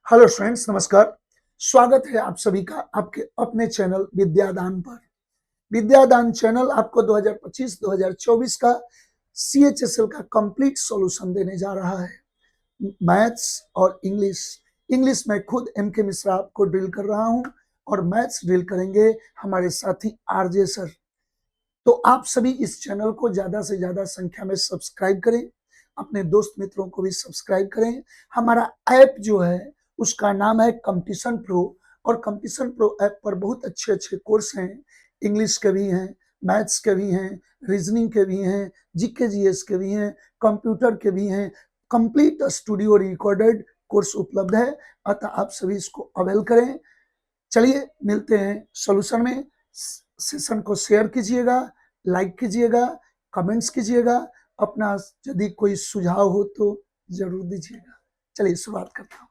Hello students, नमस्कार। स्वागत है आप सभी का आपके अपने चैनल विद्यादान पर। विद्यादान चैनल आपको 2025-2024 का CHSL का कंप्लीट सॉल्यूशन देने जा रहा है। मैथ्स और इंग्लिश। इंग्लिश में खुद MK मिश्रा आपको ड्रिल कर रहा हूं और मैथ्स ड्रिल करेंगे हमारे साथी RJ सर। तो आप सभी इस चैनल को ज्यादा से ज्यादा संख्या में सब्सक्राइब करें, अपने दोस्त मित्रों को भी सब्सक्राइब करें। हमारा ऐप जो है उसका नाम है कंपटीशन प्रो, और कंपटीशन प्रो ऐप पर बहुत अच्छे अच्छे कोर्स हैं। इंग्लिश के भी हैं, मैथ्स के भी हैं, रीजनिंग के भी हैं, GK GS के भी हैं, कंप्यूटर के भी हैं। कंप्लीट स्टूडियो रिकॉर्डेड कोर्स उपलब्ध है, अतः आप सभी इसको अवेल करें। चलिए मिलते हैं सॉल्यूशन में। सेशन को शेयर कीजिएगा, लाइक कीजिएगा, कमेंट्स कीजिएगा, अपना यदि कोई सुझाव हो तो जरूर दीजिएगा। चलिए शुरुआत करता हूं।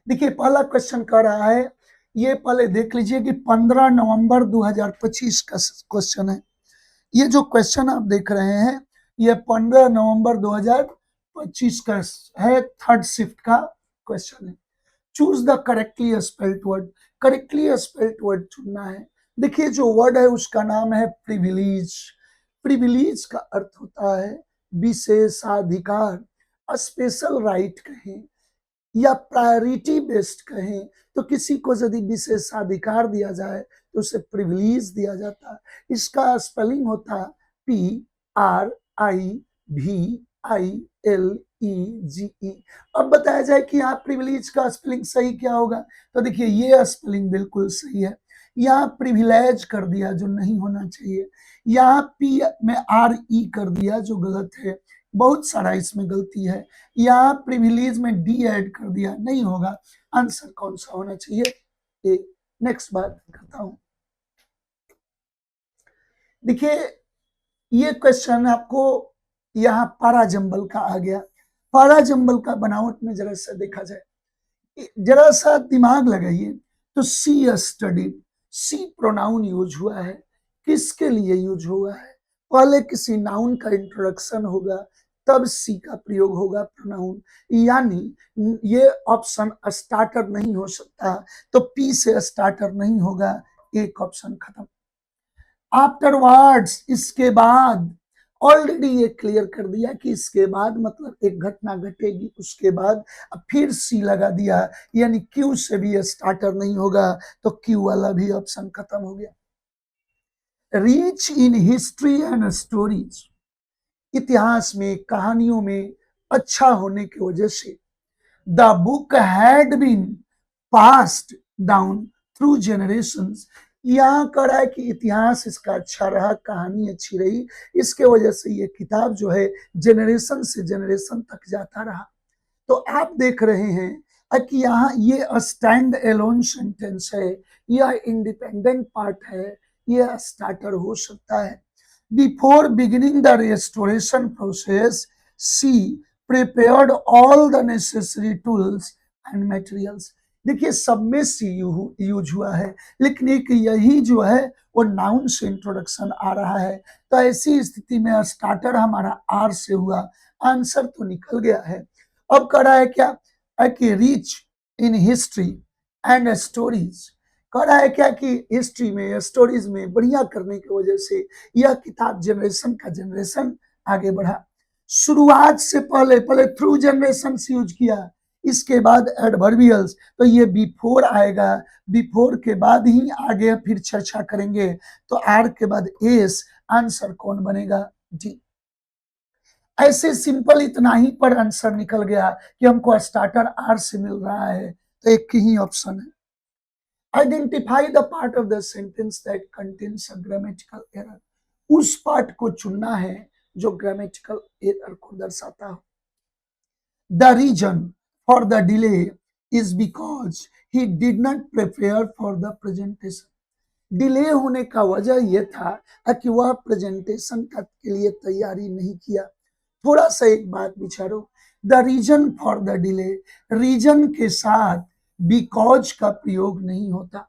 देखिए पहला क्वेश्चन कह रहा है, ये पहले देख लीजिए कि 15 नवंबर 2025 का क्वेश्चन है। ये जो क्वेश्चन आप देख रहे हैं ये 15 नवंबर 2025 का है, थर्ड शिफ्ट का क्वेश्चन है। Choose the correctly spelled word. Correctly spelled word चुनना है। देखिए जो वर्ड है उसका नाम है प्रिविलेज। प्रिविलेज का अर्थ होता है विशेषाधिकार, स्पेशल राइट कहें या प्रायोरिटी बेस्ड कहें, तो किसी को यदि विशेषाधिकार दिया जाए तो उसे प्रिविलेज दिया जाता है। इसका स्पेलिंग होता PRIVILEGE। अब बताया जाए कि यहाँ प्रिविलेज का स्पेलिंग सही क्या होगा, तो देखिए ये स्पेलिंग बिल्कुल सही है। यहाँ प्रिविलेज कर दिया जो नहीं होना चाहिए, यहाँ P में RE कर दिया जो गलत है, बहुत सारा इसमें गलती है। यहाँ प्रिविलेज में D ऐड कर दिया, नहीं होगा। आंसर कौन सा होना चाहिए? ए। नेक्स्ट बात करता हूं। देखिए ये क्वेश्चन आपको यहाँ पारा जंबल का आ गया। पारा जंबल का बनावट में जरा सा देखा जाए, जरा सा दिमाग लगाइए तो सी स्टडीड, सी प्रोनाउन यूज हुआ है। किसके लिए यूज हुआ है? पहले किसी नाउन का इंट्रोडक्शन होगा तब सी का प्रयोग होगा प्रोनाउन, यानी ये ऑप्शन स्टार्टर नहीं हो सकता, तो पी से स्टार्टर नहीं होगा। एक ऑप्शन खत्म। आफ्टरवर्ड्स, इसके बाद। ऑलरेडी ये क्लियर कर दिया कि इसके बाद मतलब एक घटना घटेगी, उसके बाद अब फिर सी लगा दिया, यानी क्यू से भी स्टार्टर नहीं होगा, तो क्यू वाला भी ऑप्शन खत्म हो गया। Rich in history and stories, इतिहास में कहानियों में अच्छा होने की वजह से। The book had been passed down through generations, यहाँ कर है कि इतिहास इसका अच्छा रहा, कहानी अच्छी रही, इसके वजह से ये किताब जो है जनरेशन से जनरेशन तक जाता रहा। तो आप देख रहे हैं कि यहाँ ये स्टैंड एलोन सेंटेंस है, यह इंडिपेंडेंट पार्ट है, यह स्टार्टर हो सकता है। Before beginning the restoration process, see prepared all the necessary tools and materials. देखिए सब में सी यूज हुआ है, लेकिन एक यही जो है वो नाउन से इंट्रोडक्शन आ रहा है, तो ऐसी स्थिति में स्टार्टर हमारा आर से हुआ। आंसर तो निकल गया है। अब कह रहा है क्या कि rich in history and stories, कह रहा है क्या कि हिस्ट्री में स्टोरीज में बढ़िया करने की वजह से यह किताब जनरेशन का जनरेशन आगे बढ़ा। शुरुआत से पहले पहले थ्रू जनरेशन से यूज किया, इसके बाद एडवर्बियल्स, तो ये बिफोर आएगा, बिफोर के बाद ही आगे फिर चर्चा करेंगे, तो आर के बाद एस। आंसर कौन बनेगा? डी। ऐसे सिंपल इतना ही पर आंसर निकल गया कि हमको स्टार्टर आर से मिल रहा है, तो एक ही ऑप्शन है। Identify the part of the sentence that contains a grammatical error, उस पार्ट को चुनना है जो ग्रामेटिकल एरर को दर्शाता हो। The reason for the delay is because he did not prepare for the presentation, delay होने का वजह यह था कि वह प्रेजेंटेशन के लिए तैयारी नहीं किया। थोड़ा सा एक बात विचारो, the reason for the delay, reason के साथ बिकॉज का प्रयोग नहीं होता।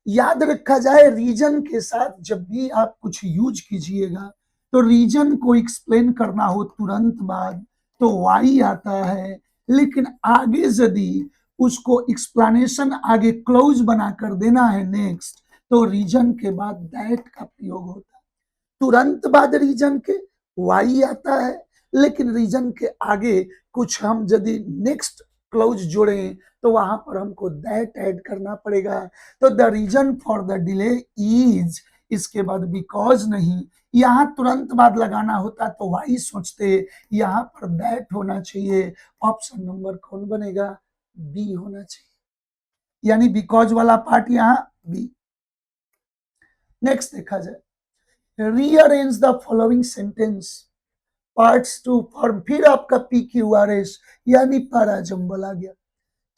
याद रखा जाए रीजन के साथ जब भी आप कुछ यूज कीजिएगा तो रीजन को एक्सप्लेन करना हो तुरंत बाद तो वाई आता है, लेकिन आगे यदि उसको एक्सप्लेनेशन आगे क्लोज बनाकर देना है नेक्स्ट, तो रीजन के बाद दैट का प्रयोग होता है। तुरंत बाद रीजन के वाई आता है, लेकिन रीजन के आगे कुछ हम यदि नेक्स्ट क्लोज जोड़ें तो वहां पर हमको दैट ऐड करना पड़ेगा। तो the reason for the delay is, इसके बाद बिकॉज नहीं, यहां तुरंत बाद लगाना होता तो वाई सोचते, यहां पर दैट होना चाहिए। ऑप्शन नंबर कौन बनेगा? बी होना चाहिए, यानी बिकॉज वाला पार्ट यहां बी। नेक्स्ट देखा जाए, rearrange the following sentence parts to form, फिर आपका पी क्यू आर एस यानी पारा जंबल आ गया।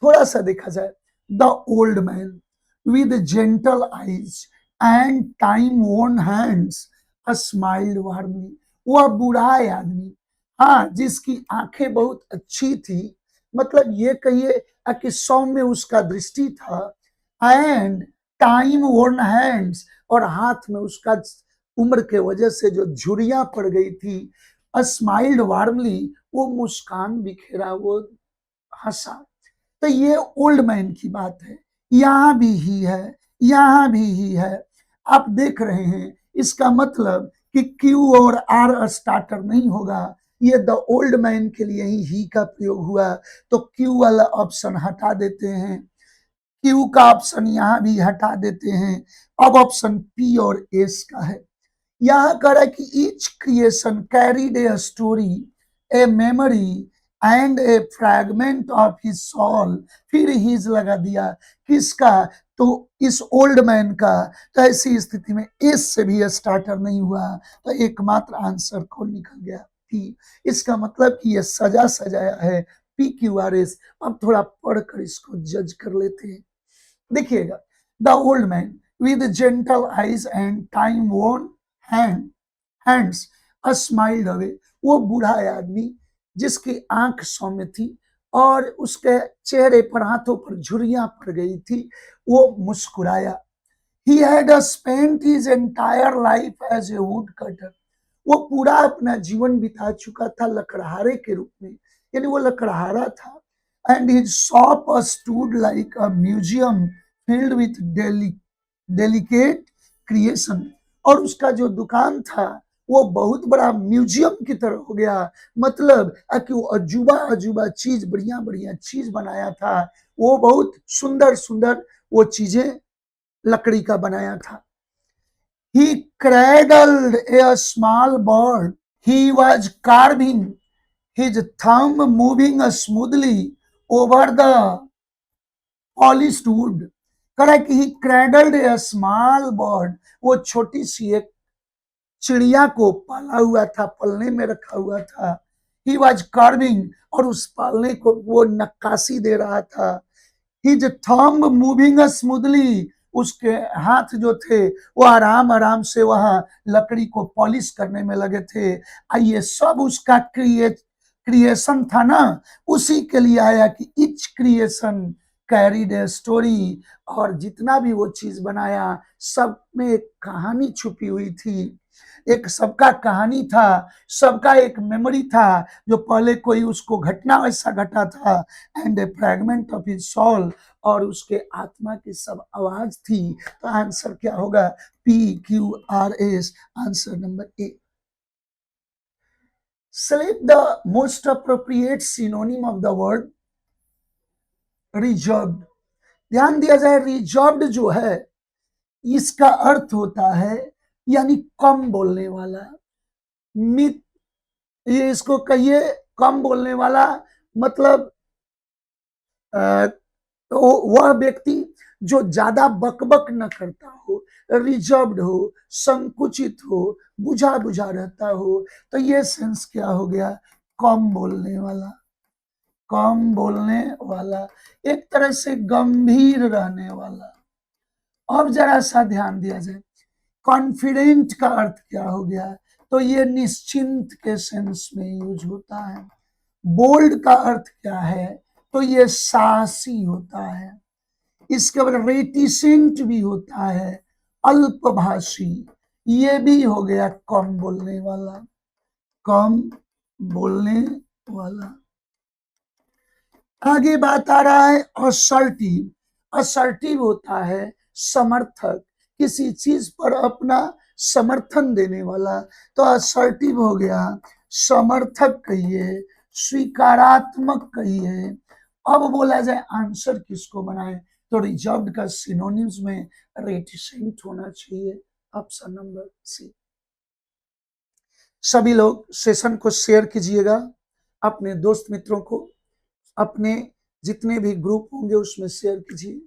थोड़ा सा देखा जाए, the old man with gentle eyes and time वोन हैंड्स स्माइल्ड वार्मली, वह बूढ़ा आदमी, हाँ, जिसकी आंखें बहुत अच्छी थी, मतलब ये कहिए कि सौम्य उसका दृष्टि था, एंड टाइम वोन हैंड्स, और हाथ में उसका उम्र के वजह से जो झुर्रियां पड़ गई थी, स्माइल्ड वार्मली, वो मुस्कान बिखेरा, वो हंसा। तो ये ओल्ड मैन की बात है, यहां भी ही है, यहां भी ही है। आप देख रहे हैं, इसका मतलब कि क्यू और आर स्टार्टर नहीं होगा, ये द ओल्ड मैन के लिए ही का प्रयोग हुआ, तो क्यू वाला ऑप्शन हटा देते हैं, क्यू का ऑप्शन यहां भी हटा देते हैं। अब ऑप्शन पी और एस का है। यहां कह रहा है कि each creation carried a story, a memory and a fragment of his soul, फिर हिज लगा दिया किसका? तो इस ओल्ड मैन का। तो ऐसी स्थिति में एस से भी स्टार्टर नहीं हुआ, तो एकमात्र आंसर कौन निकल गया? पी। इसका मतलब कि यह सजा सजाया है, पी क्यू आर एस। अब थोड़ा पढ़कर इसको जज कर लेते हैं। देखिएगा, the old man with gentle eyes and time वोन हैंड हैंड्स स्माइल्ड अवे, वो बूढ़ा आदमी जिसकी आंख सौम्य थी और उसके चेहरे पर, हाथों पर झुर्रियां पड़ गई थी, वो मुस्कुराया। He had spent his entire life as a woodcutter, वो पूरा अपना जीवन बिता चुका था लकड़हारे के रूप में, यानी वो लकड़हारा था। And his shop stood like a museum filled with delicate creation, और उसका जो दुकान था वो बहुत बड़ा म्यूजियम की तरह हो गया, मतलब कि वो अजूबा अजूबा चीज, बढ़िया बढ़िया चीज बनाया था, वो बहुत सुंदर सुंदर वो चीजें लकड़ी का बनाया था। He cradled a small bird. He was carving, his thumb moving smoothly over the polished wood. Correct, he cradled A small bird, वो छोटी सी एक चिड़िया को पाला हुआ था, पलने में रखा हुआ था। ही वॉज कार्विंग, और उस पालने को वो नक्काशी दे रहा था। हिज थंब मूविंग स्मूथली, उसके हाथ जो थे वो आराम आराम से वहां लकड़ी को पॉलिश करने में लगे थे। ये सब उसका क्रिएशन था ना, उसी के लिए आया कि etch creation carried a story, और जितना भी वो चीज बनाया सब में एक कहानी छुपी हुई थी, एक सबका कहानी था, सबका एक मेमोरी था, जो पहले कोई उसको घटना ऐसा घटा था। And a fragment of his soul, और उसके आत्मा की सब आवाज थी। तो आंसर क्या होगा? P Q R S, answer number A. Select the most appropriate synonym of the word reserved. ध्यान दिया जाए, रिजर्व्ड जो है इसका अर्थ होता है यानी कम बोलने वाला, मित, ये इसको कहिए कम बोलने वाला, मतलब तो वह व्यक्ति जो ज्यादा बकबक न करता हो, रिजर्व्ड हो, संकुचित हो, बुझा बुझा रहता हो, तो ये सेंस क्या हो गया? कम बोलने वाला, कम बोलने वाला, एक तरह से गंभीर रहने वाला। अब जरा सा ध्यान दिया जाए, कॉन्फिडेंट का अर्थ क्या हो गया? तो ये निश्चिंत के सेंस में यूज होता है। बोल्ड का अर्थ क्या है? तो ये साहसी होता है। इसके बाद रेटिसेंट भी होता है, अल्पभाषी, ये भी हो गया कम बोलने वाला, कम बोलने वाला। आगे बात आ रहा है असर्टिव। असर्टिव होता है समर्थक, किसी चीज पर अपना समर्थन देने वाला। तो असर्टिव हो गया समर्थक कहिए, स्वीकारात्मक कहिए। अब बोला जाए आंसर किसको बनाए, तो रिजर्व्ड का सिनोनिम्स में रेटिसेंट होना चाहिए, ऑप्शन नंबर सी। सभी लोग सेशन को शेयर कीजिएगा अपने दोस्त मित्रों को, अपने जितने भी ग्रुप होंगे उसमें शेयर कीजिए,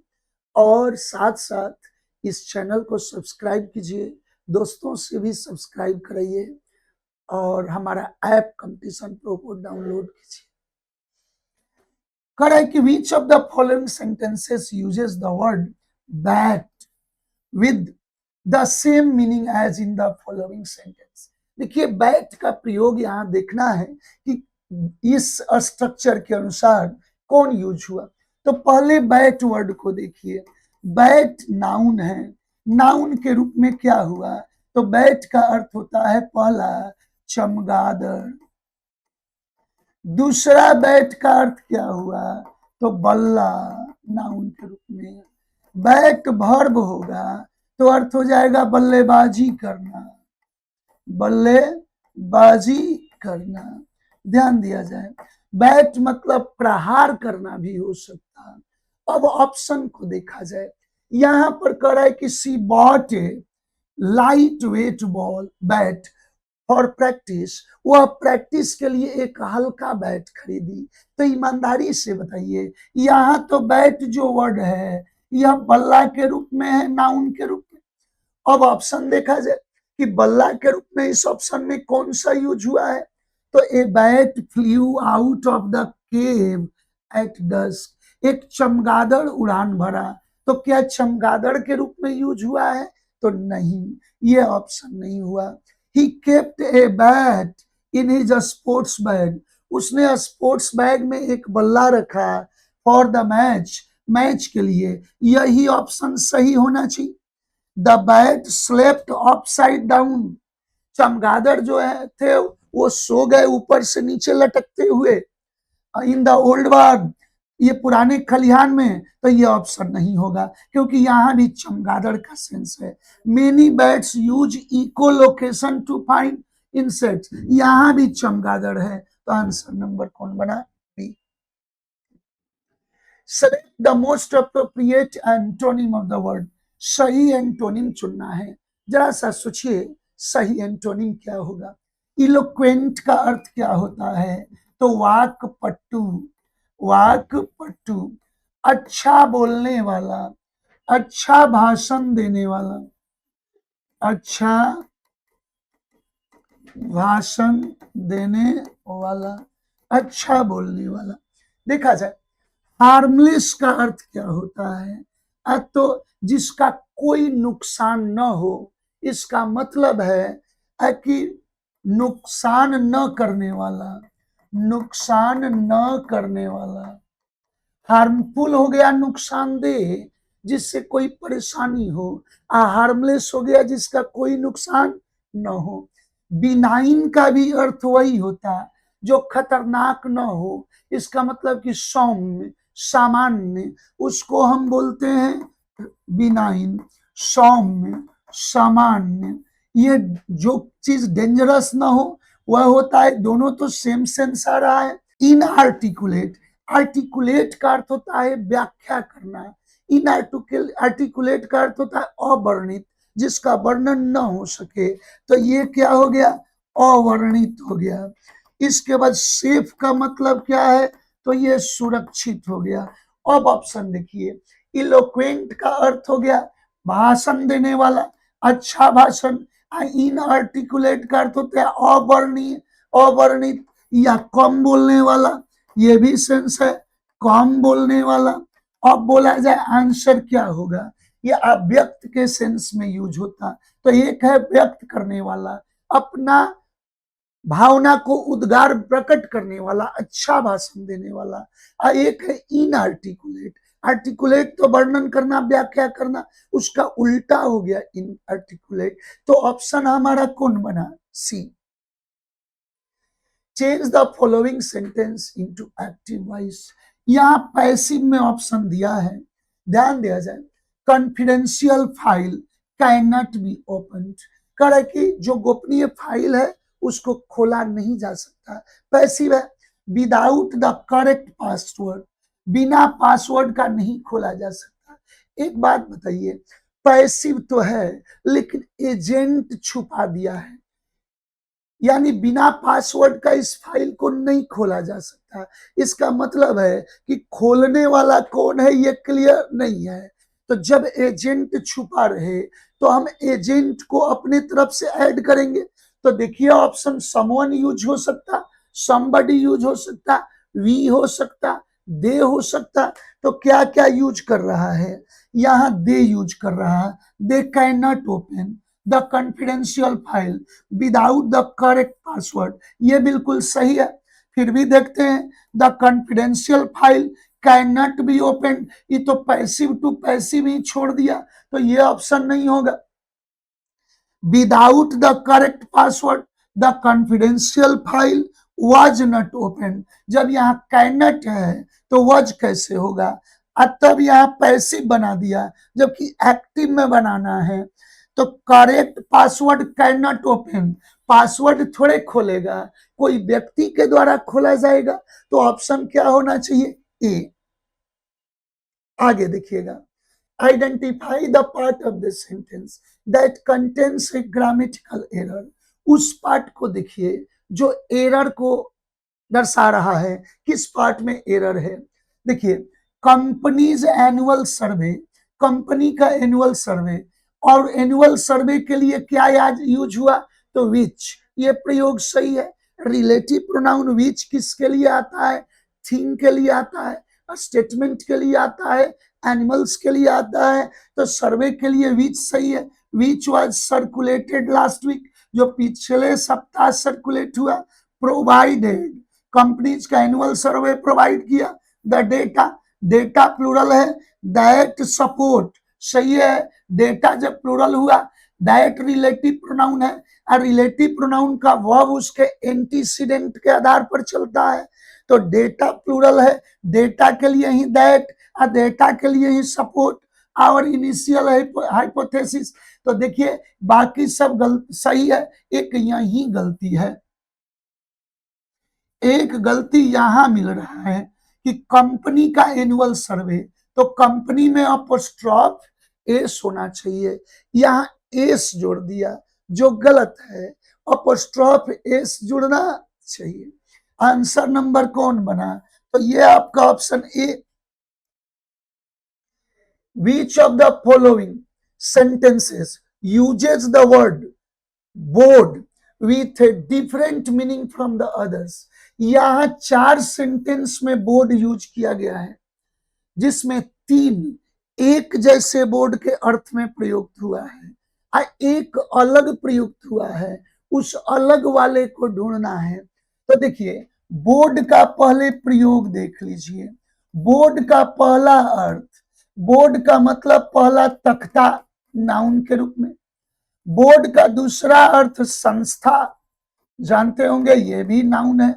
और साथ साथ इस चैनल को सब्सक्राइब कीजिए, दोस्तों से भी सब्सक्राइब कराइए, और हमारा ऐप कंपटीशन प्रो को डाउनलोड कीजिए। कह रहा है कि which of the following sentences uses the word bat with the same meaning as in the following sentence. देखिए बैट का प्रयोग यहाँ देखना है कि इस स्ट्रक्चर के अनुसार कौन यूज हुआ। तो पहले बैट वर्ड को देखिए, बैट नाउन है, नाउन के रूप में क्या हुआ, तो बैट का अर्थ होता है पहला चमगादड़, दूसरा बैट का अर्थ क्या हुआ, तो बल्ला नाउन के रूप में। बैट वर्ब होगा तो अर्थ हो जाएगा बल्लेबाजी करना, बल्लेबाजी करना, ध्यान दिया जाए। बैट मतलब प्रहार करना भी हो सकता है। अब ऑप्शन को देखा जाए, यहां पर कह रहा है कि she bought a light weight ball bat for practice, वह प्रैक्टिस के लिए एक हल्का बैट खरीदी। तो ईमानदारी से बताइए, यहाँ तो बैट जो वर्ड है यह बल्ला के रूप में है, नाउन के रूप में। अब ऑप्शन देखा जाए कि बल्ला के रूप में इस ऑप्शन में कौन सा यूज हुआ है, तो a bat flew out of the cave at dusk, एक चमगादड़ उड़ान भरा। तो क्या चमगादड़ के रूप में यूज हुआ है, तो नहीं, ये ऑप्शन नहीं हुआ। He kept a bat in his sports bag, उसने स्पोर्ट्स बैग में एक बल्ला रखा फॉर द मैच, मैच के लिए, यही ऑप्शन सही होना चाहिए। The bat slept upside down, चमगादड़ जो है थे वो सो गए ऊपर से नीचे लटकते हुए। इन द ओल्ड वार्ड, ये पुराने खलिहान में, तो ये ऑप्शन नहीं होगा क्योंकि यहाँ भी चमगादड़ का सेंस है। Many bats use echolocation to find insects, यहाँ भी चमगादड़ है, तो आंसर नंबर कौन बना, B. Select the most appropriate antonym of the word, सही एंटोनिम चुनना है। जरा सा सोचिए सही एंटोनिम क्या होगा। इलोक्वेंट का अर्थ क्या होता है, तो वाकपटु, वाकपटु, अच्छा बोलने वाला, अच्छा भाषण देने वाला, अच्छा भाषण देने वाला, अच्छा बोलने वाला। देखा जाए हार्मलेस का अर्थ क्या होता है, तो जिसका कोई नुकसान न हो, इसका मतलब है कि नुकसान न करने वाला, नुकसान न करने वाला। हार्मफुल हो गया नुकसानदेह, जिससे कोई परेशानी हो, हार्मलेस हो गया जिसका कोई नुकसान न हो। बिनाइन का भी अर्थ वही होता है जो खतरनाक न हो, इसका मतलब कि सौम्य सामान्य, उसको हम बोलते हैं बिनाइन, सौम्य सामान्य। ये जो चीज डेंजरस ना हो वह होता है, दोनों तो सेम सेंस आ रहा है। इनआर्टिकुलेट, आर्टिकुलेट का अर्थ होता है व्याख्या करना, इनआर्टिकुलेट का अर्थ होता है अवर्णित, जिसका वर्णन न हो सके, तो ये क्या हो गया, अवर्णित हो गया। इसके बाद सेफ का मतलब क्या है, तो ये सुरक्षित हो गया। अब ऑप्शन देखिए, इलोक्वेंट का अर्थ हो गया भाषण देने वाला, अच्छा भाषण। इन आर्टिकुलेट का अर्थ होता है अवर्णीय, अवर्णित या कम बोलने वाला, ये भी सेंस है, कम बोलने वाला। अब बोला जाए आंसर क्या होगा, ये अव्यक्त के सेंस में यूज होता, तो एक है व्यक्त करने वाला, अपना भावना को उद्गार प्रकट करने वाला, अच्छा भाषण देने वाला, और एक है इनआर्टिकुलेट। आर्टिकुलेट तो वर्णन करना, व्याख्या करना, उसका उल्टा हो गया इनआर्टिकुलेट। तो ऑप्शन हमारा कौन बना, c. Change the following sentence into active voice, यहाँ पैसिव में ऑप्शन दिया है, ध्यान दिया जाए, confidential file can not be open, कह रहा है कि जो गोपनीय फाइल है उसको खोला नहीं जा सकता। पैसिव है, विदाउट द करेक्ट पासवर्ड, बिना पासवर्ड का नहीं खोला जा सकता। एक बात बताइए, पैसिव तो है लेकिन एजेंट छुपा दिया है, यानी बिना पासवर्ड का इस फाइल को नहीं खोला जा सकता। इसका मतलब है कि खोलने वाला कौन है ये क्लियर नहीं है। तो जब एजेंट छुपा रहे तो हम एजेंट को अपने तरफ से ऐड करेंगे। तो देखिए ऑप्शन समवन यूज हो सकता, समबडी यूज हो सकता, वी हो सकता, दे हो सकता। तो क्या क्या यूज कर रहा है, यहाँ दे यूज कर रहा है, they can not open the confidential file without the correct password, ये बिल्कुल सही है। फिर भी देखते हैं, the confidential file can not be open, ये तो पैसिव टू पैसिव ही छोड़ दिया, तो ये ऑप्शन नहीं होगा। Without the correct password the confidential file was not open, जब यहाँ कैन है तो वाज कैसे होगा, तब यहाँ पैसिव बना दिया जबकि एक्टिव में बनाना है। तो correct password can not open, password थोड़े खोलेगा, कोई व्यक्ति के द्वारा खोला जाएगा। तो ऑप्शन क्या होना चाहिए, ए। आगे देखिएगा, identify the part of the sentence that contains A grammatical error, उस पार्ट को देखिए जो एरर को दर्शा रहा है, किस पार्ट में एरर है। देखिए, कंपनीज एनुअल सर्वे, कंपनी का एनुअल सर्वे, और एनुअल सर्वे के लिए क्या यूज हुआ, तो विच, ये प्रयोग सही है। रिलेटिव प्रोनाउन विच किसके लिए आता है, थिंग के लिए आता है, स्टेटमेंट के लिए आता है, एनिमल्स के लिए आता है। तो सर्वे के लिए विच सही है। Which was circulated last week, जो पिछले सप्ताह सर्कुलेट हुआ। प्रोवाइडेड, कंपनीज का एनुअल सर्वे प्रोवाइड किया। द डेटा, डेटा प्लूरल है। दैट सपोर्ट सही है, डेटा जब प्लूरल हुआ। दैट रिलेटिव प्रोनाउन है, और रिलेटिव प्रोनाउन का वर्ब उसके एंटीसीडेंट के आधार पर चलता है। तो डेटा प्लूरल है, डेटा के लिए ही दैट, और डेटा के लिए ही सपोर्ट, और इनिशियल हाइपोथेसिस। तो देखिए बाकी सब सही है, एक यही गलती है। एक गलती यहां मिल रहा है कि कंपनी का एनुअल सर्वे, तो कंपनी में अपोस्ट्रोफ एस होना चाहिए, यहाँ एस जोड़ दिया जो गलत है। अपोस्ट्रोफ एस जुड़ना चाहिए। आंसर नंबर कौन बना, तो ये आपका option A. Which of the following sentences uses the word board with a different meaning from the others, यहां 4 सेंटेंस में बोर्ड यूज किया गया है, जिसमें 3 एक जैसे बोर्ड के अर्थ में प्रयुक्त हुआ है, और एक अलग प्रयुक्त हुआ है, उस अलग वाले को ढूंढना है। तो देखिए बोर्ड का पहले प्रयोग देख लीजिए। बोर्ड का पहला अर्थ, बोर्ड का मतलब पहला तख्ता, नाउन के रूप में। बोर्ड का दूसरा अर्थ संस्था, जानते होंगे ये भी नाउन है।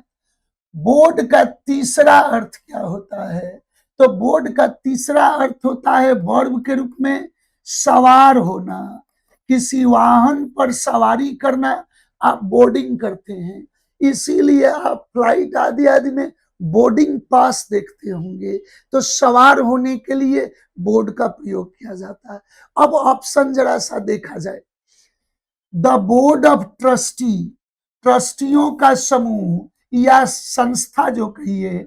बोर्ड का तीसरा अर्थ क्या होता है, तो बोर्ड का तीसरा अर्थ होता है वर्ब के रूप में सवार होना, किसी वाहन पर सवारी करना, आप बोर्डिंग करते हैं। इसीलिए आप फ्लाइट आदि आदि में बोर्डिंग पास देखते होंगे, तो सवार होने के लिए बोर्ड का प्रयोग किया जाता है। अब ऑप्शन जरा सा देखा जाए, द बोर्ड ऑफ ट्रस्टी, ट्रस्टियों का समूह या संस्था जो कहिए,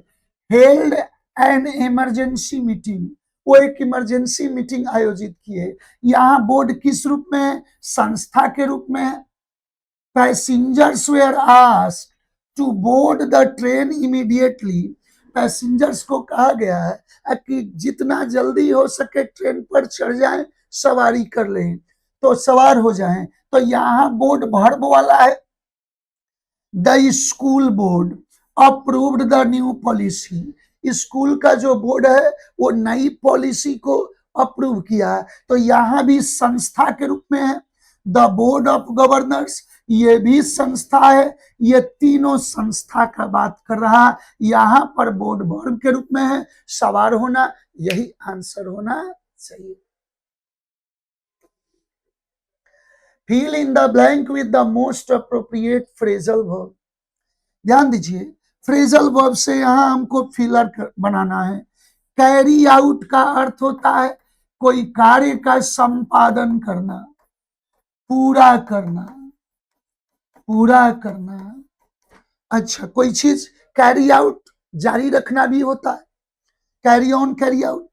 हेल्ड एन इमरजेंसी मीटिंग, वो एक इमरजेंसी मीटिंग आयोजित किए। यहाँ बोर्ड किस रूप में है, संस्था के रूप में है। Passengers were asked to board the train immediately, passengers को कहा गया है कि जितना जल्दी हो सके ट्रेन पर चढ़ जाएं, सवारी कर लें, तो सवार हो जाएं। तो यहाँ बोर्ड वर्ब वाला है। The school board approved the new policy, school का जो बोर्ड है वो नई पॉलिसी को अप्रूव किया है, तो यहाँ भी संस्था के रूप में है। द बोर्ड ऑफ गवर्नर्स, ये भी संस्था है। ये तीनों संस्था का बात कर रहा, यहां पर बोर्ड वर्ब के रूप में है, सवार होना, यही आंसर होना चाहिए। Fill in the blank with the most appropriate phrasal verb. ध्यान दीजिए, फ्रेजल वर्ब से यहां हमको फिलर बनाना है। कैरी आउट का अर्थ होता है कोई कार्य का संपादन करना, पूरा करना, पूरा करना। अच्छा, कोई चीज कैरी आउट जारी रखना भी होता है, carry on, carry out.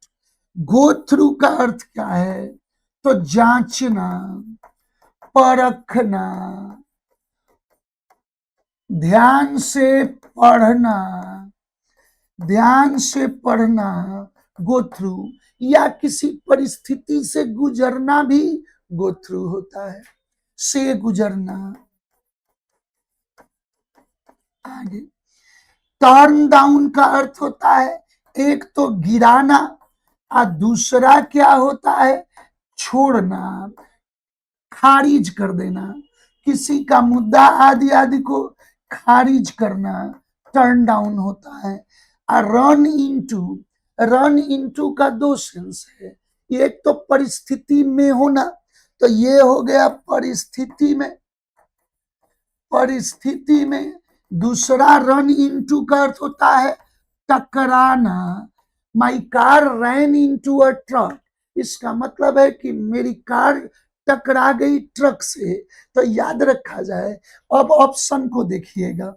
Go through का अर्थ क्या है? तो जांचना, परखना, ध्यान से पढ़ना, ध्यान से पढ़ना, गो थ्रू, या किसी परिस्थिति से गुजरना भी गो थ्रू होता है, से गुजरना। आगे, टर्न डाउन का अर्थ होता है एक तो गिराना और दूसरा क्या होता है? छोड़ना, खारिज कर देना, किसी का मुद्दा आदि आदि को खारिज करना टर्न डाउन होता है। और रन इनटू का दो सेंस है, एक तो परिस्थिति में होना, तो ये हो गया परिस्थिति में, परिस्थिति में। दूसरा रन इनटू का अर्थ होता है टकराना, my car ran into a truck, इसका मतलब है कि मेरी कार टकरा गई ट्रक से। तो याद रखा जाए। अब ऑप्शन को देखिएगा,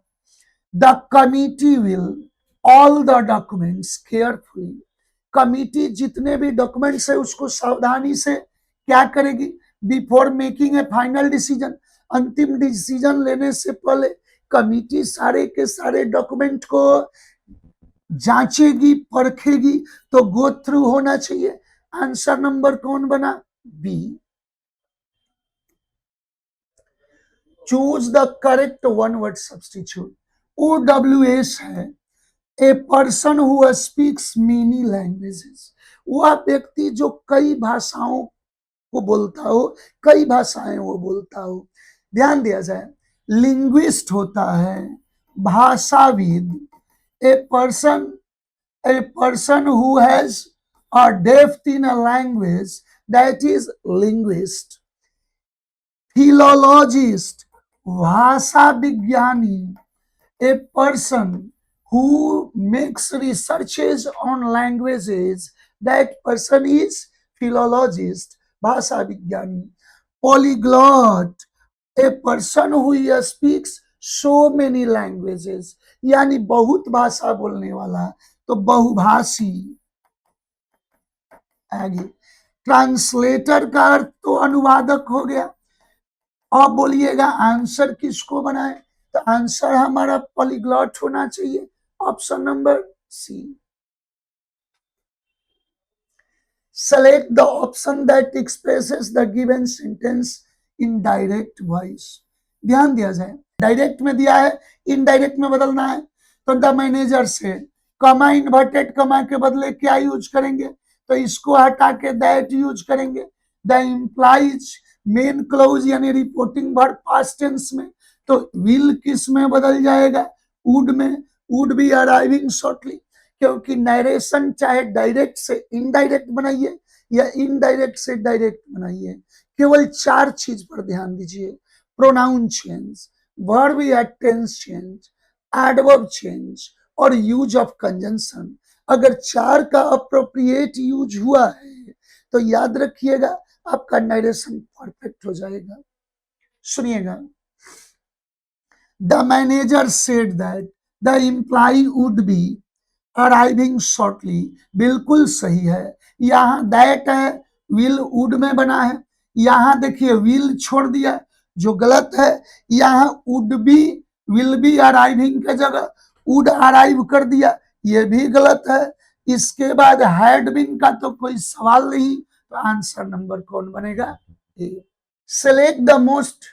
the committee will all the documents carefully, committee जितने भी डॉक्यूमेंट्स है उसको सावधानी से क्या करेगी? Before making A final decision, अंतिम डिसीजन लेने से पहले कमिटी सारे के सारे डॉक्यूमेंट को जांचेगी, परखेगी। तो गो थ्रू होना चाहिए। आंसर नंबर कौन बना? B. Choose the correct one word substitute. OWS है a person who speaks many languages, वह व्यक्ति जो कई भाषाओं को बोलता हो, कई भाषाएं वो बोलता हो। ध्यान दिया जाए, लिंग्विस्ट होता है भाषाविद, a person who has a depth in a language, that is linguist. Philologist, भाषा विज्ञानी, a person who makes researches on languages, that person is philologist, भाषा विज्ञानी। Polyglot, a person who speaks so many languages, यानी बहुत भाषा बोलने वाला, तो बहुभाषी। आगे, ट्रांसलेटर का अर्थ तो अनुवादक हो गया। अब बोलिएगा आंसर किसको बनाए? तो आंसर हमारा पॉलीग्लॉट होना चाहिए, option number C. Select the option that expresses the given sentence in direct voice. ध्यान दिया जाए, डायरेक्ट में दिया है, इनडायरेक्ट में बदलना है। तो द मैनेजर से कमा, इन्वर्टेड कमा के बदले क्या यूज करेंगे? तो इसको हटा के दैट यूज करेंगे। द इम्प्लाइज मेन क्लोज यानी रिपोर्टिंग वर्ब पास्ट टेंस में, तो विल किस में बदल जाएगा? वुड में। वुड बी अराइविंग शॉर्टली, क्योंकि नरेशन चाहे डायरेक्ट से इनडायरेक्ट बनाइए या इनडायरेक्ट से डायरेक्ट बनाइए, केवल 4 चीज पर ध्यान दीजिए। प्रोनाउन चेंज, वर्ब या टेंस चेंज, एडवर्ब चेंज और यूज ऑफ कंजंक्शन। अगर 4 का अप्रोप्रिएट यूज हुआ है तो याद रखिएगा आपका नरेशन परफेक्ट हो जाएगा। सुनिएगा, the manager said that the employee would be arriving shortly, बिल्कुल सही है। यहां दैट है, विल वुड में बना है। यहां देखिए विल छोड़ दिया जो गलत है। यहां would be will be arriving के जगह वुड अराइव कर दिया, ये भी गलत है। इसके बाद हैड बीन का तो कोई सवाल नहीं, तो आंसर नंबर कौन बनेगा? A. Select the most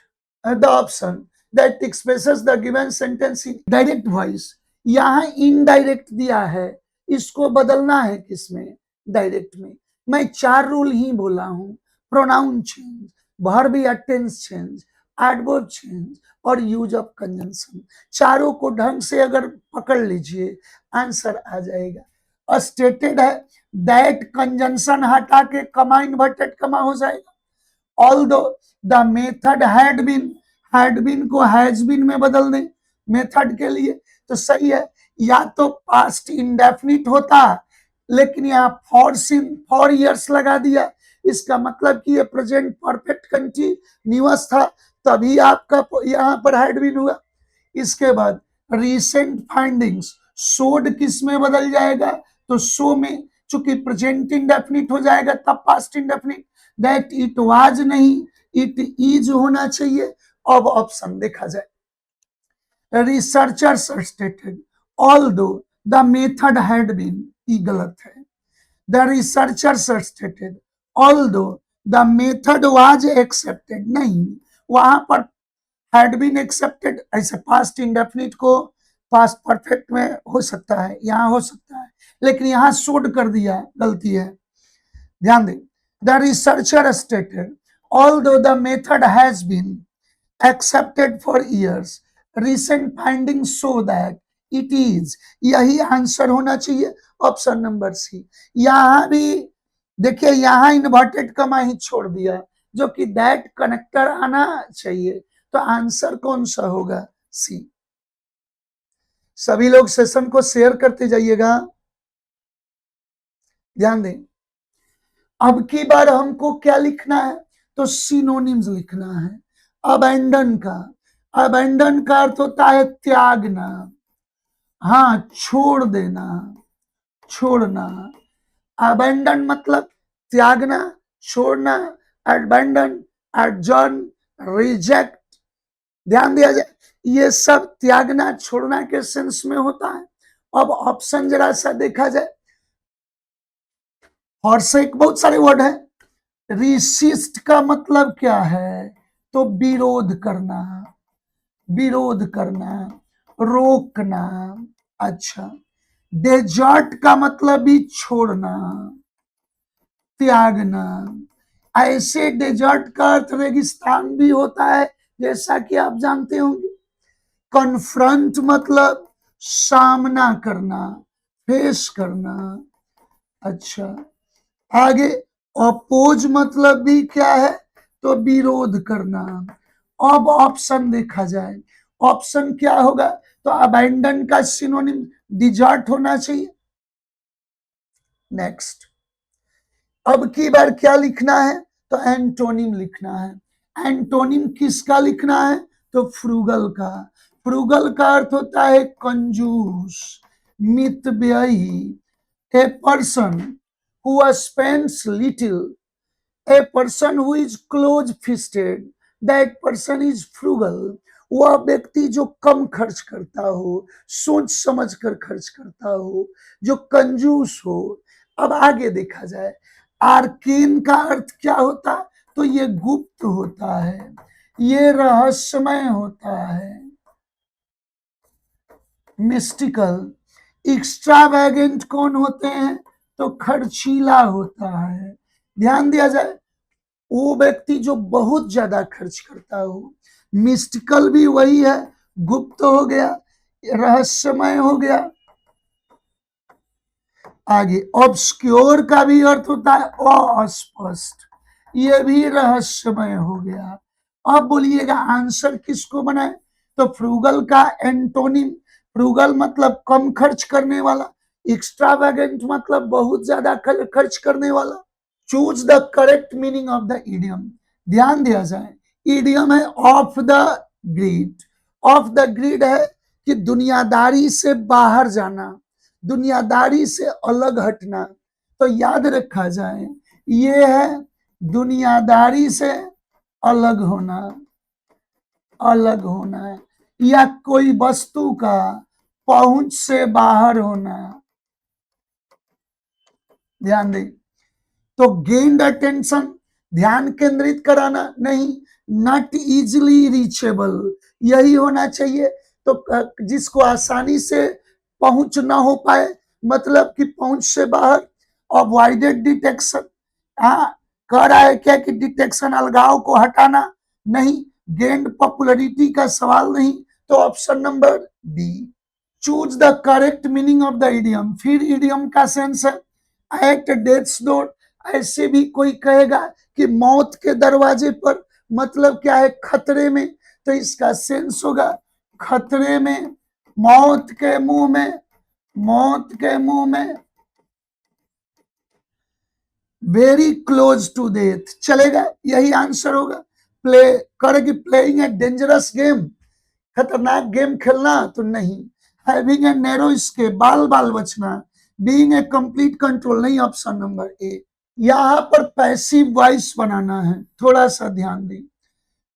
the option that expresses the given sentence in direct voice. यहां इनडायरेक्ट दिया है, इसको बदलना है किसमें? डायरेक्ट में। मैं 4 रूल ही बोला हूं, प्रोनाउन चेंज, वर्ब या टेंस चेंज, एडवर्ब चेंज और यूज ऑफ कंजंक्शन, चारों को ढंग से अगर पकड़ लीजिए आंसर आ जाएगा। स्टेटेड है दैट, कंजंक्शन हटा के कमा इन्वर्टेड कमा हो जाएगा। Although the method had been को हैज बीन में बदल दें मेथड के लिए तो सही है। या तो पास्ट इंडेफिनिट होता लेकिन यहाँ फॉर ईयर्स लगा दिया, इसका मतलब कि ये प्रेजेंट परफेक्ट कंटिन्यूअस था, तभी आपका यहाँ पर हैड बीन हुआ। इसके बाद रिसेंट फाइंडिंग्स, शोड किस में बदल जाएगा तो शो में, चूंकि प्रेजेंट इंडेफिनिट हो जाएगा तब past indefinite. That it was नहीं, इट इज होना चाहिए। अब ऑप्शन देखा जाए, researchers stated although the method had been, ये गलत है। The researchers stated although the method was accepted, नहीं, वहां पर हैड बीन एक्सेप्टेड, ऐसे पास्ट इंडेफिनिट को पास्ट परफेक्ट में हो सकता है, यहां हो सकता है, लेकिन यहां शोड कर दिया, गलती है, ध्यान दें। The researcher stated although the method has been accepted for years, recent findings show that it is, यही आंसर होना चाहिए ऑप्शन नंबर सी। यहां भी देखिए, यहां इन्वर्टेड कमा ही छोड़ दिया, जो कि दैट कनेक्टर आना चाहिए, तो आंसर कौन सा होगा, सी। सभी लोग सेशन को शेयर करते जाइएगा, ध्यान दें। अब की बार हमको क्या लिखना है तो सिनोनिम्स लिखना है। अबैंडन का अर्थ होता है त्यागना, हाँ, छोड़ देना, छोड़ना। अबैंडन मतलब त्यागना, छोड़ना। अबैंडन, एडजर्न, रिजेक्ट, ध्यान दिया जाए, ये सब त्यागना छोड़ना के सेंस में होता है। अब ऑप्शन जरा सा देखा जाए, और से बहुत सारे वर्ड है। रिसिस्ट का मतलब क्या है तो विरोध करना, विरोध करना, रोकना। अच्छा, डेजर्ट का मतलब भी छोड़ना, त्यागना। ऐसे डेजर्ट का अर्थ रेगिस्तान भी होता है, जैसा कि आप जानते होंगे। कन्फ्रंट मतलब सामना करना, फेस करना। अच्छा, आगे अपोज मतलब भी क्या है तो विरोध करना। अब ऑप्शन देखा जाए, ऑप्शन क्या होगा तो अबैंडन का सिनोनिम डिजर्ट होना चाहिए। नेक्स्ट, अब की बार क्या लिखना है तो एंटोनिम लिखना है। एंटोनिम किसका लिखना है तो फ्रूगल का। फ्रूगल का अर्थ होता है कंजूस, मितव्ययी। A person who spends little, a person who is close fisted, that person is frugal। वह व्यक्ति जो कम खर्च करता हो, सोच समझ कर खर्च करता हो, जो कंजूस हो। अब आगे देखा जाए, आर्केन का अर्थ क्या होता तो ये गुप्त होता है, ये रहस्यमय होता है। मिस्टिकल। एक्स्ट्रावैगेंट कौन होते हैं तो खर्चीला होता है। ध्यान दिया जाए, वो व्यक्ति जो बहुत ज्यादा खर्च करता हो। मिस्टिकल भी वही है, गुप्त हो गया, रहस्यमय हो गया। आगे ऑब्सक्योर का भी अर्थ होता है अस्पष्ट, ये भी रहस्यमय हो गया। अब बोलिएगा आंसर किसको बनाए तो फ्रूगल का एंटोनिम। फ्रूगल मतलब कम खर्च करने वाला, एक्स्ट्रावेगेंट मतलब बहुत ज्यादा खर्च करने वाला। Choose the correct meaning of the idiom. ध्यान दिया जाए, इडियम है of the grid. Of the grid है कि दुनियादारी से बाहर जाना, दुनियादारी से अलग हटना। तो याद रखा जाए, ये है दुनियादारी से अलग होना, अलग होना है, या कोई वस्तु का पहुंच से बाहर होना। ध्यान दें, तो गेन्ड अटेंशन ध्यान केंद्रित कराना, नहीं, नॉट इजिली रीचेबल यही होना चाहिए। तो जिसको आसानी से पहुंच ना हो पाए, मतलब कि पहुंच से बाहर। अवॉइडेड डिटेक्शन, हाँ, कह रहा है क्या कि डिटेक्शन अलगाव को हटाना, नहीं, गेंड पॉपुलरिटी का सवाल नहीं, तो option number B. Choose the correct meaning of the idiom, फिर इडियम का सेंस है एट डेथ्स डोर। ऐसे भी कोई कहेगा कि मौत के दरवाजे पर, मतलब क्या है, खतरे में, तो इसका सेंस होगा खतरे में, मौत के मुंह में, मौत के मुंह में, वेरी क्लोज टू डेथ चलेगा, यही आंसर होगा। प्ले करेगी, प्लेइंग ए डेंजरस गेम, खतरनाक गेम खेलना तो नहीं। हैविंग ए नैरो एस्केप, बाल बाल बचना। बीइंग ए कंप्लीट कंट्रोल, नहीं, ऑप्शन नंबर ए। यहां पर पैसिव वॉइस बनाना है, थोड़ा सा ध्यान दें।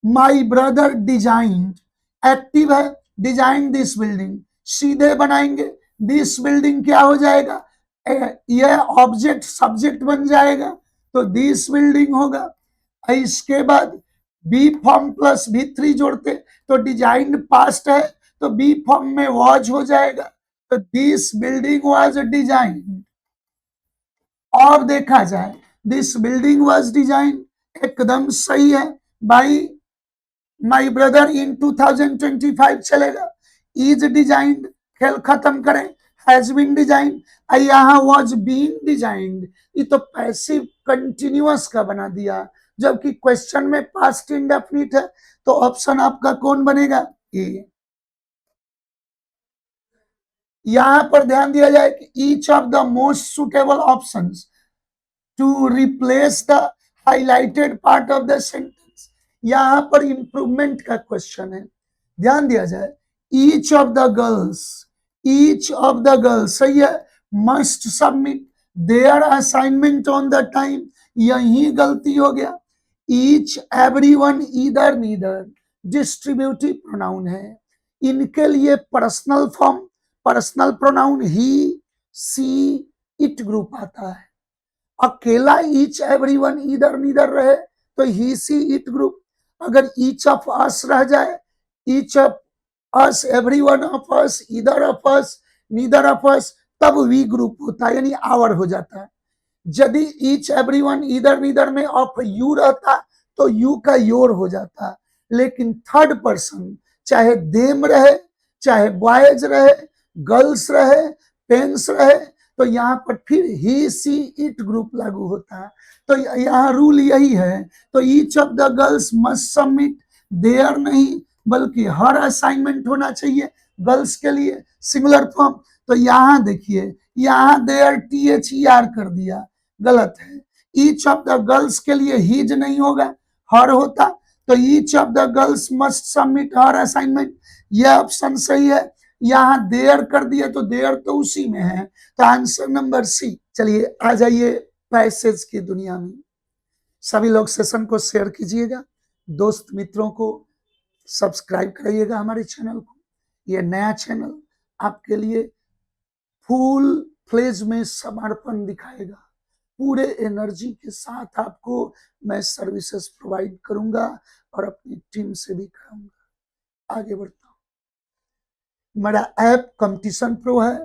माई ब्रदर डिजाइन, एक्टिव है, डिजाइन दिस बिल्डिंग, सीधे बनाएंगे, दिस बिल्डिंग क्या हो जाएगा, यह ऑब्जेक्ट सब्जेक्ट बन जाएगा, तो दिस बिल्डिंग होगा। इसके बाद B form plus B three जोड़ते तो डिजाइन पास्ट है, तो बी फॉर्म में वॉज हो जाएगा, तो दिस बिल्डिंग वाज डिजाइन। और देखा जाए दिस बिल्डिंग वाज डिजाइन एकदम सही है बाई माई ब्रदर इन 2025 चलेगा। इज डिजाइंड, खेल खत्म करें, हैज बीन डिजाइन, यहाँ वाज बीन डिजाइंड, ये तो पैसिव कंटिन्यूअस का बना दिया, जबकि क्वेश्चन में पास्ट इंडेफिनिट है, तो ऑप्शन आपका कौन बनेगा, ए। यहां पर ध्यान दिया जाए कि each of the most suitable options to replace the highlighted part of the sentence, यहां पर इंप्रूवमेंट का क्वेश्चन है, ध्यान दिया जाए। Each of the girls, each of the girls सही है, must submit their assignment on the time, यही गलती हो गया। Each everyone either neither distributive pronoun है, इनके लिए personal form, personal pronoun he, she, it group आता है। अकेला ईच एवरीवन ईदर नीदर रहे तो ही सी इट ग्रुप, अगर ईच ऑफ अस रह जाए, each of us, everyone of us, either of us, neither of us, तब वी ग्रुप होता है, यानी आवर हो जाता है। यदि ईच एवरीवन ईदर नीदर में ऑफ यू रहता तो यू का योर हो जाता, लेकिन थर्ड पर्सन चाहे देम रहे, चाहे बॉयज रहे, गर्ल्स रहे, पेन्स रहे, तो यहाँ पर फिर ही सी इट ग्रुप लागू होता है। तो यहाँ रूल यही है, तो each of the girls must submit, their नहीं बल्कि हर असाइनमेंट होना चाहिए गर्ल्स के लिए, सिंगुलर फॉर्म। तो यहाँ देखिए, यहाँ देयर THER कर दिया, गलत है। ईच ऑफ द गर्ल्स के लिए हीज नहीं होगा, हर होता, तो each of the girls must submit her assignment, यह ऑप्शन सही है। यहाँ देयर कर दिया तो देयर तो उसी में है, तो आंसर नंबर सी। चलिए आ जाइए पैसेज की दुनिया में। सभी लोग सेशन को शेयर कीजिएगा, दोस्त मित्रों को सब्सक्राइब कराइएगा हमारे चैनल को। ये नया चैनल आपके लिए फुल फ्लेज में समर्पण दिखाएगा, पूरे एनर्जी के साथ आपको मैं सर्विसेज प्रोवाइड करूंगा और अपनी टीम से भी कराऊंगा। आगे बढ़ता हूं। मेरा ऐप कंपटीशन प्रो है,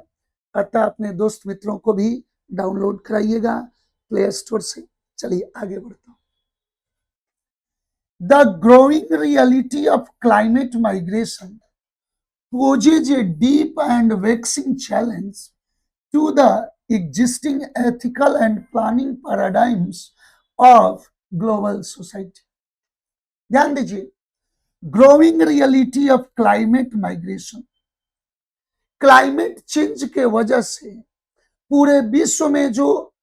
अतः अपने दोस्त मित्रों को भी डाउनलोड कराइएगा प्ले स्टोर से। चलिए आगे बढ़ता हूं। The growing reality of climate migration poses a deep and vexing challenge to the existing ethical and planning paradigms of global society. ध्यान दीजिए, growing reality of climate migration, climate change के वजह से पूरे विश्व में जो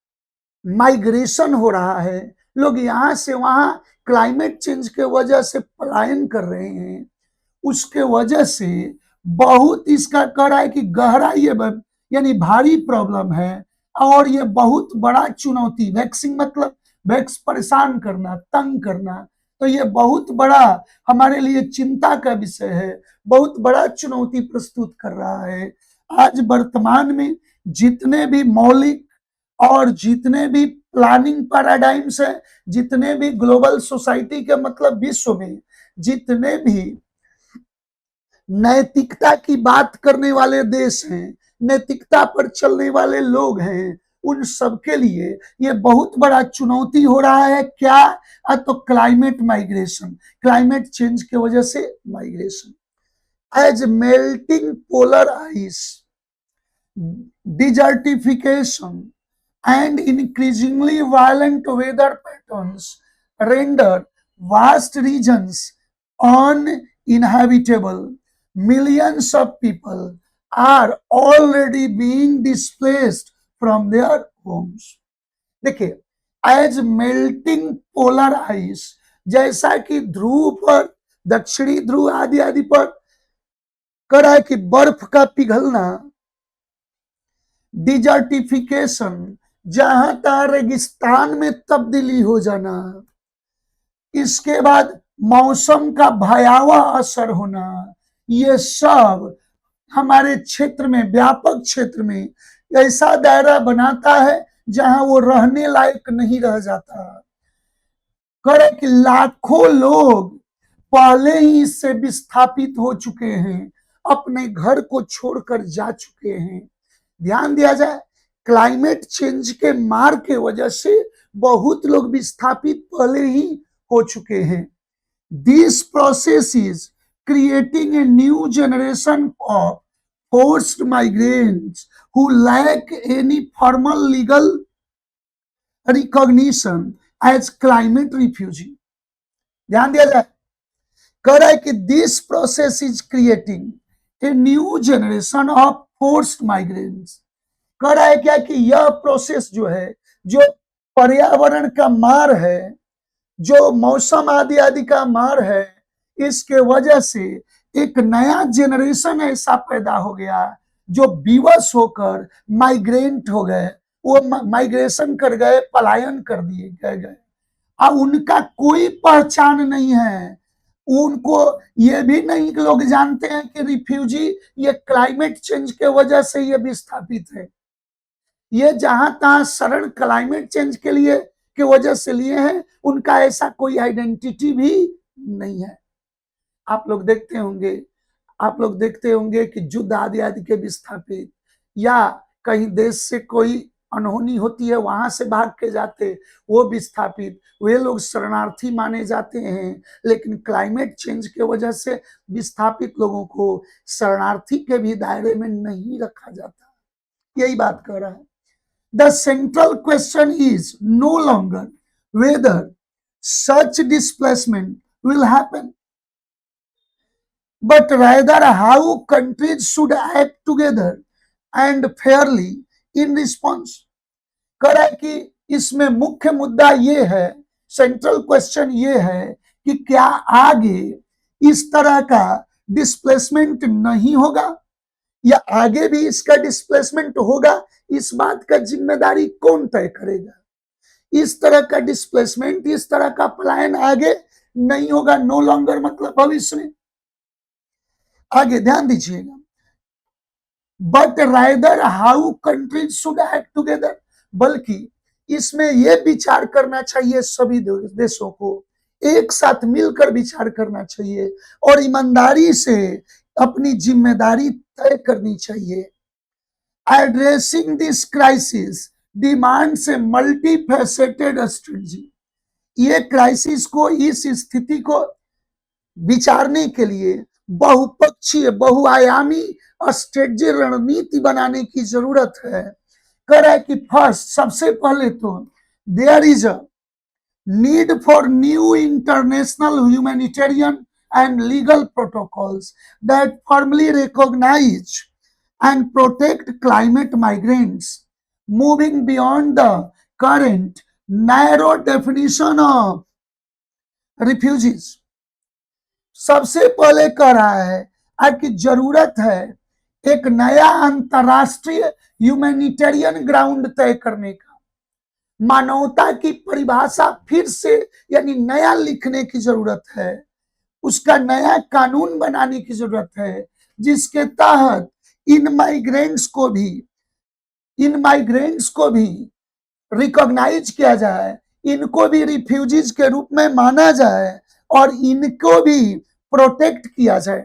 माइग्रेशन हो रहा है, लोग यहां से वहां क्लाइमेट चेंज के वजह से पलायन कर रहे हैं, उसके वजह से बहुत इसका कह रहा है कि गहरा ये यानी भारी प्रॉब्लम है, और ये बहुत बड़ा चुनौती, वैक्सिंग मतलब वैक्स परेशान करना, तंग करना, तो ये बहुत बड़ा हमारे लिए चिंता का विषय है, बहुत बड़ा चुनौती प्रस्तुत कर रहा है। आज वर्तमान में जितने भी मौलिक और जितने भी प्लानिंग पैराडाइम्स है, जितने भी ग्लोबल सोसाइटी के मतलब विश्व में जितने भी नैतिकता की बात करने वाले देश हैं, नैतिकता पर चलने वाले लोग हैं, उन सबके लिए ये बहुत बड़ा चुनौती हो रहा है। क्या? तो क्लाइमेट माइग्रेशन, क्लाइमेट चेंज की वजह से migration. As melting polar ice, desertification, and increasingly violent weather patterns render vast regions uninhabitable. Millions of people are already being displaced from their homes. देखिए, एज मेल्टिंग पोलर आइस, जैसा कि ध्रुव पर, दक्षिणी ध्रुव आदि आदि पर करा है कि बर्फ का पिघलना, डिजर्टिफिकेशन, जहां तहां रेगिस्तान में तब्दीली हो जाना, इसके बाद मौसम का भयावह असर होना, ये सब हमारे क्षेत्र में, व्यापक क्षेत्र में ऐसा दायरा बनाता है जहां वो रहने लायक नहीं रह जाता। करे कि लाखों लोग पहले ही इससे विस्थापित हो चुके हैं, अपने घर को छोड़कर जा चुके हैं। ध्यान दिया जाए, क्लाइमेट चेंज के मार के वजह से बहुत लोग विस्थापित पहले ही हो चुके हैं। This process is creating a new generation of forced migrants who lack any formal legal recognition as climate refugee. ध्यान दिया जाए, कह रहा है कि this process is creating a new generation of forced migrants. कह रहा है क्या कि यह प्रोसेस जो है, जो पर्यावरण का मार है, जो मौसम आदि आदि का मार है, इसके वजह से एक नया जेनरेशन ऐसा पैदा हो गया जो विवश होकर माइग्रेंट हो गए, वो माइग्रेशन कर गए, पलायन कर दिए गए। अब उनका कोई पहचान नहीं है, उनको ये भी नहीं लोग जानते हैं कि रिफ्यूजी ये क्लाइमेट चेंज के वजह से ये विस्थापित है। ये जहां तहां शरण क्लाइमेट चेंज के लिए के वजह से लिए हैं, उनका ऐसा कोई आइडेंटिटी भी नहीं है। आप लोग देखते होंगे कि युद्ध आदि आदि के विस्थापित, या कहीं देश से कोई अनहोनी होती है वहां से भाग के जाते, वो विस्थापित, वे लोग शरणार्थी माने जाते हैं। लेकिन क्लाइमेट चेंज के वजह से विस्थापित लोगों को शरणार्थी के भी दायरे में नहीं रखा जाता। यही बात कर रहा है। The central question is no longer whether such displacement will happen, but rather how countries should act together and fairly in response। कह है कि इसमें मुख्य मुद्दा ये है, सेंट्रल क्वेश्चन ये है कि क्या आगे इस तरह का डिस्प्लेसमेंट नहीं होगा, या आगे भी इसका डिस्प्लेसमेंट होगा, इस बात का जिम्मेदारी कौन तय करेगा। इस तरह का डिस्प्लेसमेंट, इस तरह का पलायन आगे नहीं होगा, नो लॉन्गर मतलब भविष्य में। आगे ध्यान दीजिएगा, but rather how countries should act together, बल्कि इसमें यह विचार करना चाहिए, सभी देशों को एक साथ मिलकर विचार करना चाहिए और ईमानदारी से अपनी जिम्मेदारी तय करनी चाहिए। Addressing this crisis demands A multifaceted strategy. ये क्राइसिस को, इस स्थिति को विचारने के लिए बहुपक्षीय, बहुआयामी स्ट्रेटजी, रणनीति बनाने की जरूरत है। कह रहा है कि फर्स्ट, सबसे पहले तो there is a need for new international humanitarian and legal protocols that firmly recognize and protect climate migrants, moving beyond the current narrow definition of refugees। सबसे पहले कह रहा है कि जरूरत है एक नया अंतरराष्ट्रीय ह्यूमैनिटेरियन ग्राउंड तय करने का, मानवता की परिभाषा फिर से यानी नया लिखने की जरूरत है, उसका नया कानून बनाने की जरूरत है, जिसके तहत इन माइग्रेंट्स को भी रिकॉग्नाइज किया जाए, इनको भी रिफ्यूजीज के रूप में माना जाए और इनको भी प्रोटेक्ट किया जाए।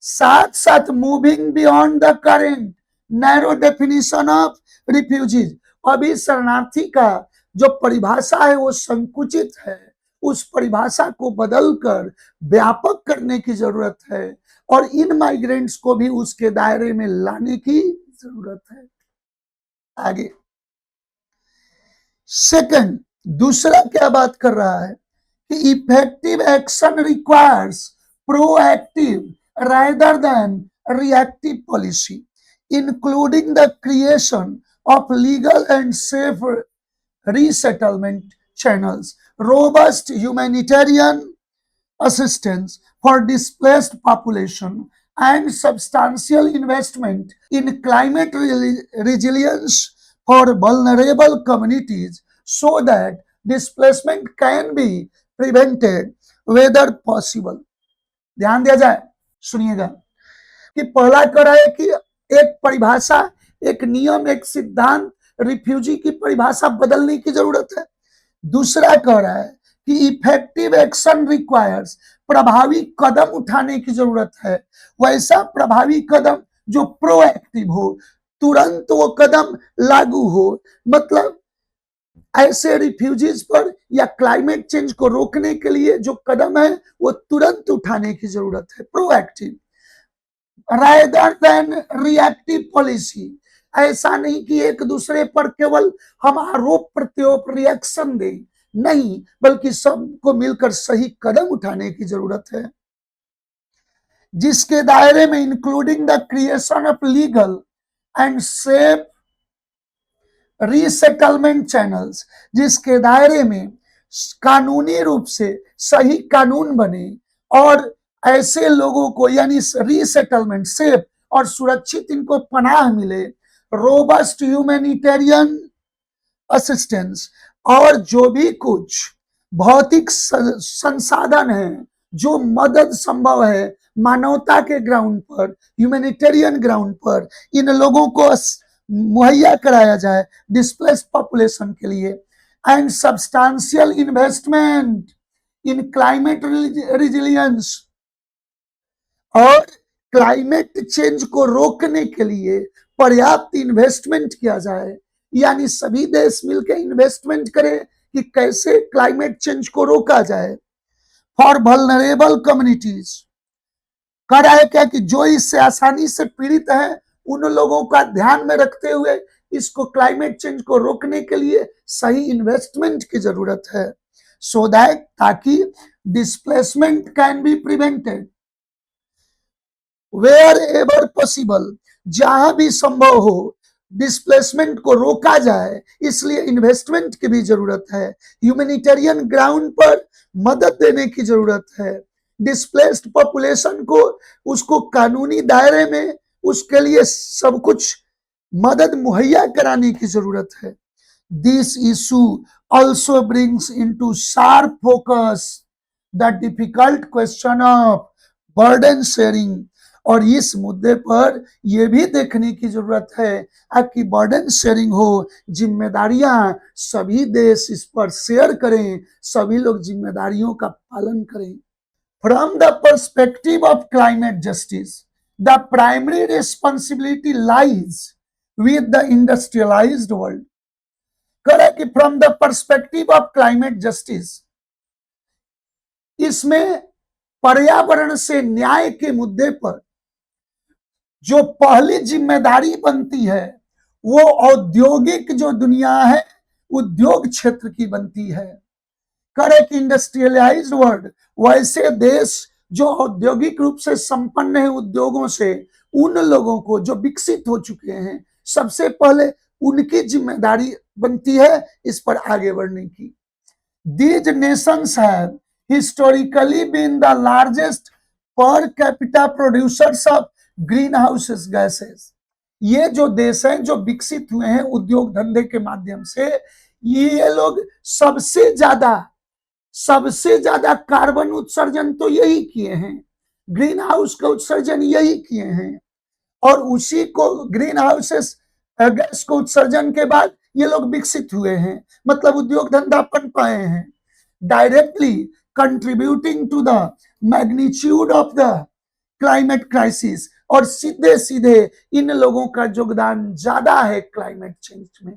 साथ साथ moving beyond the current narrow definition of refugees, अभी शरणार्थी का जो परिभाषा है वो संकुचित है, उस परिभाषा को बदलकर व्यापक करने की जरूरत है और इन माइग्रेंट्स को भी उसके दायरे में लाने की जरूरत है। आगे सेकंड, दूसरा क्या बात कर रहा है कि effective action requires proactive rather than reactive policy, including the creation of legal and safe resettlement channels, robust humanitarian assistance for displaced population, and substantial investment in climate resilience for vulnerable communities so that displacement can be prevented whether possible। ध्यान दिया जाए, सुनिएगा कि पहला कह रहा है कि एक परिभाषा, एक नियम, एक सिद्धांत रिफ्यूजी की परिभाषा बदलने की जरूरत है। दूसरा कह रहा है कि इफेक्टिव एक्शन रिक्वायर्स, प्रभावी कदम उठाने की जरूरत है, वैसा प्रभावी कदम जो प्रोएक्टिव हो, तुरंत वो कदम लागू हो। मतलब ऐसे रिफ्यूजीज पर या क्लाइमेट चेंज को रोकने के लिए जो कदम है वो तुरंत उठाने की जरूरत है, proactive rather than reactive policy। ऐसा नहीं कि एक दूसरे पर केवल हम आरोप प्रत्यारोप रिएक्शन दें, नहीं, बल्कि सबको मिलकर सही कदम उठाने की जरूरत है, जिसके दायरे में including the creation of legal and safe resettlement channels, जिसके दायरे में कानूनी रूप से सही कानून बने और ऐसे लोगों को यानी रीसेटलमेंट, सेफ और सुरक्षित इनको पनाह मिले, रोबस्ट ह्यूमैनिटेरियन असिस्टेंस, और जो भी कुछ भौतिक संसाधन है, जो मदद संभव है मानवता के ग्राउंड पर, ह्यूमैनिटेरियन ग्राउंड पर, इन लोगों को मुहैया कराया जाए डिस्प्लेस्ड पॉपुलेशन के लिए, and substantial investment in climate resilience, और क्लाइमेट चेंज को रोकने के लिए पर्याप्त इन्वेस्टमेंट किया जाए, यानी सभी देश मिलकर इन्वेस्टमेंट करें कि कैसे क्लाइमेट चेंज को रोका जाए। फॉर वल्नरेबल कम्युनिटीज, कह रहा है क्या कि जो इससे आसानी से पीड़ित हैं उन लोगों का ध्यान में रखते हुए इसको क्लाइमेट चेंज को रोकने के लिए सही इन्वेस्टमेंट की जरूरत है, सो दैट ताकि displacement can be prevented wherever possible, जहां भी संभव हो डिस्प्लेसमेंट को रोका जाए, इसलिए इन्वेस्टमेंट की भी जरूरत है, ह्यूमैनिटेरियन ग्राउंड पर मदद देने की जरूरत है, डिस्प्लेस्ड पॉपुलेशन को उसको कानूनी दायरे में उसके लिए सब कुछ मदद मुहैया कराने की जरूरत है। This issue also brings into sharp focus the difficult question of burden sharing, और इस मुद्दे पर यह भी देखने की जरूरत है कि बर्डन शेयरिंग हो, जिम्मेदारियां सभी देश इस पर शेयर करें, सभी लोग जिम्मेदारियों का पालन करें। From the perspective of climate justice, the primary responsibility lies with the industrialised world. कह कि from the perspective of climate justice, इसमें पर्यावरण से न्याय के मुद्दे पर जो पहली जिम्मेदारी बनती है वो औद्योगिक जो दुनिया है, उद्योग क्षेत्र की बनती है। करेक्ट, इंडस्ट्रियलाइज्ड वर्ल्ड, वैसे देश जो औद्योगिक रूप से संपन्न है उद्योगों से, उन लोगों को जो विकसित हो चुके हैं, सबसे पहले उनकी जिम्मेदारी बनती है इस पर आगे बढ़ने की। These nations have historically been the largest per capita producers of greenhouse gases। ये जो देश हैं जो विकसित हुए हैं उद्योग धंधे के माध्यम से, ये लोग सबसे ज्यादा कार्बन उत्सर्जन तो यही किए हैं, ग्रीन हाउस का उत्सर्जन यही किए हैं, और उसी को ग्रीन हाउसेस गैस को उत्सर्जन के बाद ये लोग विकसित हुए हैं, मतलब उद्योग धंधा बन पाए हैं, directly contributing to the magnitude of the climate crisis, और सीधे सीधे इन लोगों का योगदान ज्यादा है क्लाइमेट चेंज में।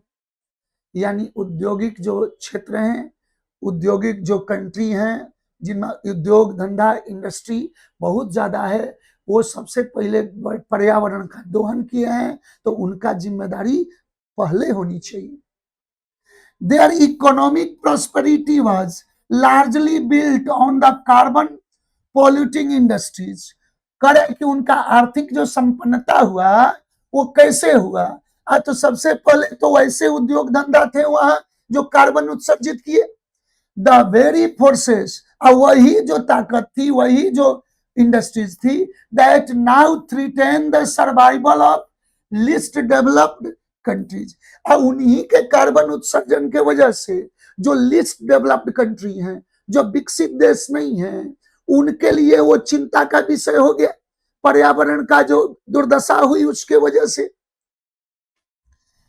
यानी औद्योगिक जो क्षेत्र हैं, औद्योगिक जो कंट्री हैं जिनमें उद्योग धंधा इंडस्ट्री बहुत ज्यादा है, वो सबसे पहले पर्यावरण का दोहन किए हैं, तो उनका जिम्मेदारी पहले होनी चाहिए। Their economic prosperity was largely built on the carbon polluting industries। करे कि उनका आर्थिक जो संपन्नता हुआ वो कैसे हुआ? तो सबसे पहले तो वैसे उद्योग धंधा थे वहां जो कार्बन उत्सर्जित किए। द वेरी फोर्सेस, वही जो ताकत थी, वही जो इंडस्ट्रीज थी, that now threaten the survival of list developed countries. उन्हीं के कार्बन उत्सर्जन के वजह से जो लिस्ट डेवलप्ड कंट्री हैं, जो विकसित देश नहीं है, उनके लिए वो चिंता का विषय हो गया। पर्यावरण का जो दुर्दशा हुई उसके वजह से।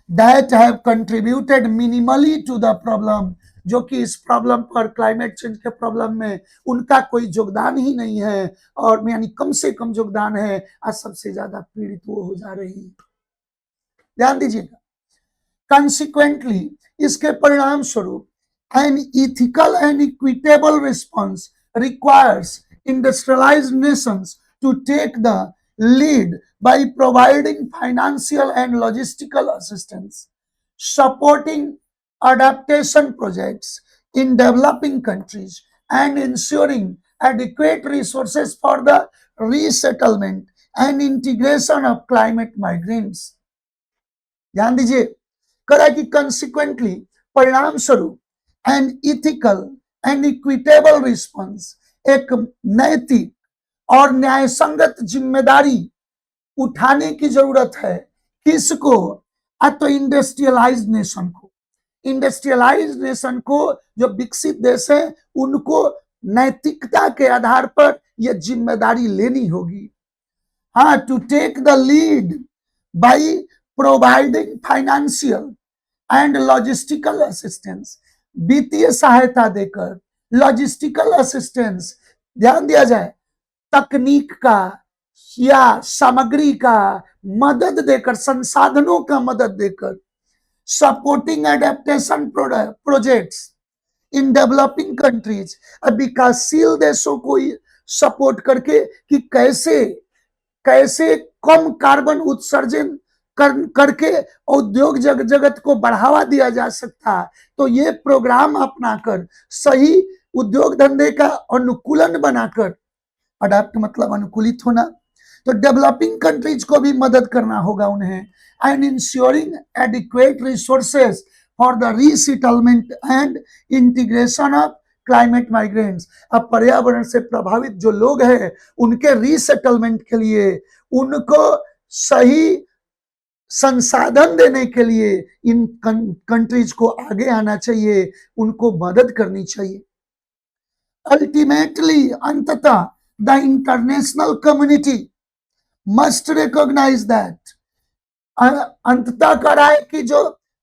That have contributed minimally to the problem, जो कि इस प्रॉब्लम पर, क्लाइमेट चेंज के प्रॉब्लम में उनका कोई योगदान ही नहीं है, और यानी कम से कम योगदान है, आज सबसे ज्यादा पीड़ित वो हो जा रही है। ध्यान दीजिएगा। कंसिक्वेंटली, इसके परिणाम स्वरूप, an ethical and equitable response requires industrialised nations to take the lead by providing financial and logistical assistance, supporting adaptation projects in developing countries, and ensuring adequate resources for the resettlement and integration of climate migrants। ध्यान दीजिए, करा कि consequently, परिणाम स्वरूप, an ethical and equitable response, एक नैतिक और न्यायसंगत जिम्मेदारी उठाने की जरूरत है। किसको? तो इंडस्ट्रियलाइज्ड नेशन को। इंडस्ट्रियलाइज्ड नेशन को, जो विकसित देश है, उनको नैतिकता के आधार पर यह जिम्मेदारी लेनी होगी। हाँ, to take the lead by providing financial and logistical assistance, वित्तीय सहायता देकर, लॉजिस्टिकल असिस्टेंस, ध्यान दिया जाए, तकनीक का या सामग्री का मदद देकर, संसाधनों का मदद देकर, supporting adaptation projects in developing countries, विकासशील देशों को सपोर्ट करके कि कैसे कैसे कम कार्बन उत्सर्जन करके उद्योग जगत को बढ़ावा दिया जा सकता। तो ये प्रोग्राम अपनाकर, सही उद्योग धंधे का अनुकूलन बनाकर, अडाप्ट मतलब अनुकूलित होना, तो डेवलपिंग कंट्रीज को भी मदद करना होगा उन्हें। And ensuring adequate resources for the resettlement and integration of climate migrants. अब पर्यावरण से प्रभावित जो लोग हैं उनके रीसेटलमेंट के लिए, उनको सही संसाधन देने के लिए इन कंट्रीज को आगे आना चाहिए, उनको मदद करनी चाहिए। अल्टीमेटली, अंततः, the international community must recognize that, अंततः कह रहा है कि जो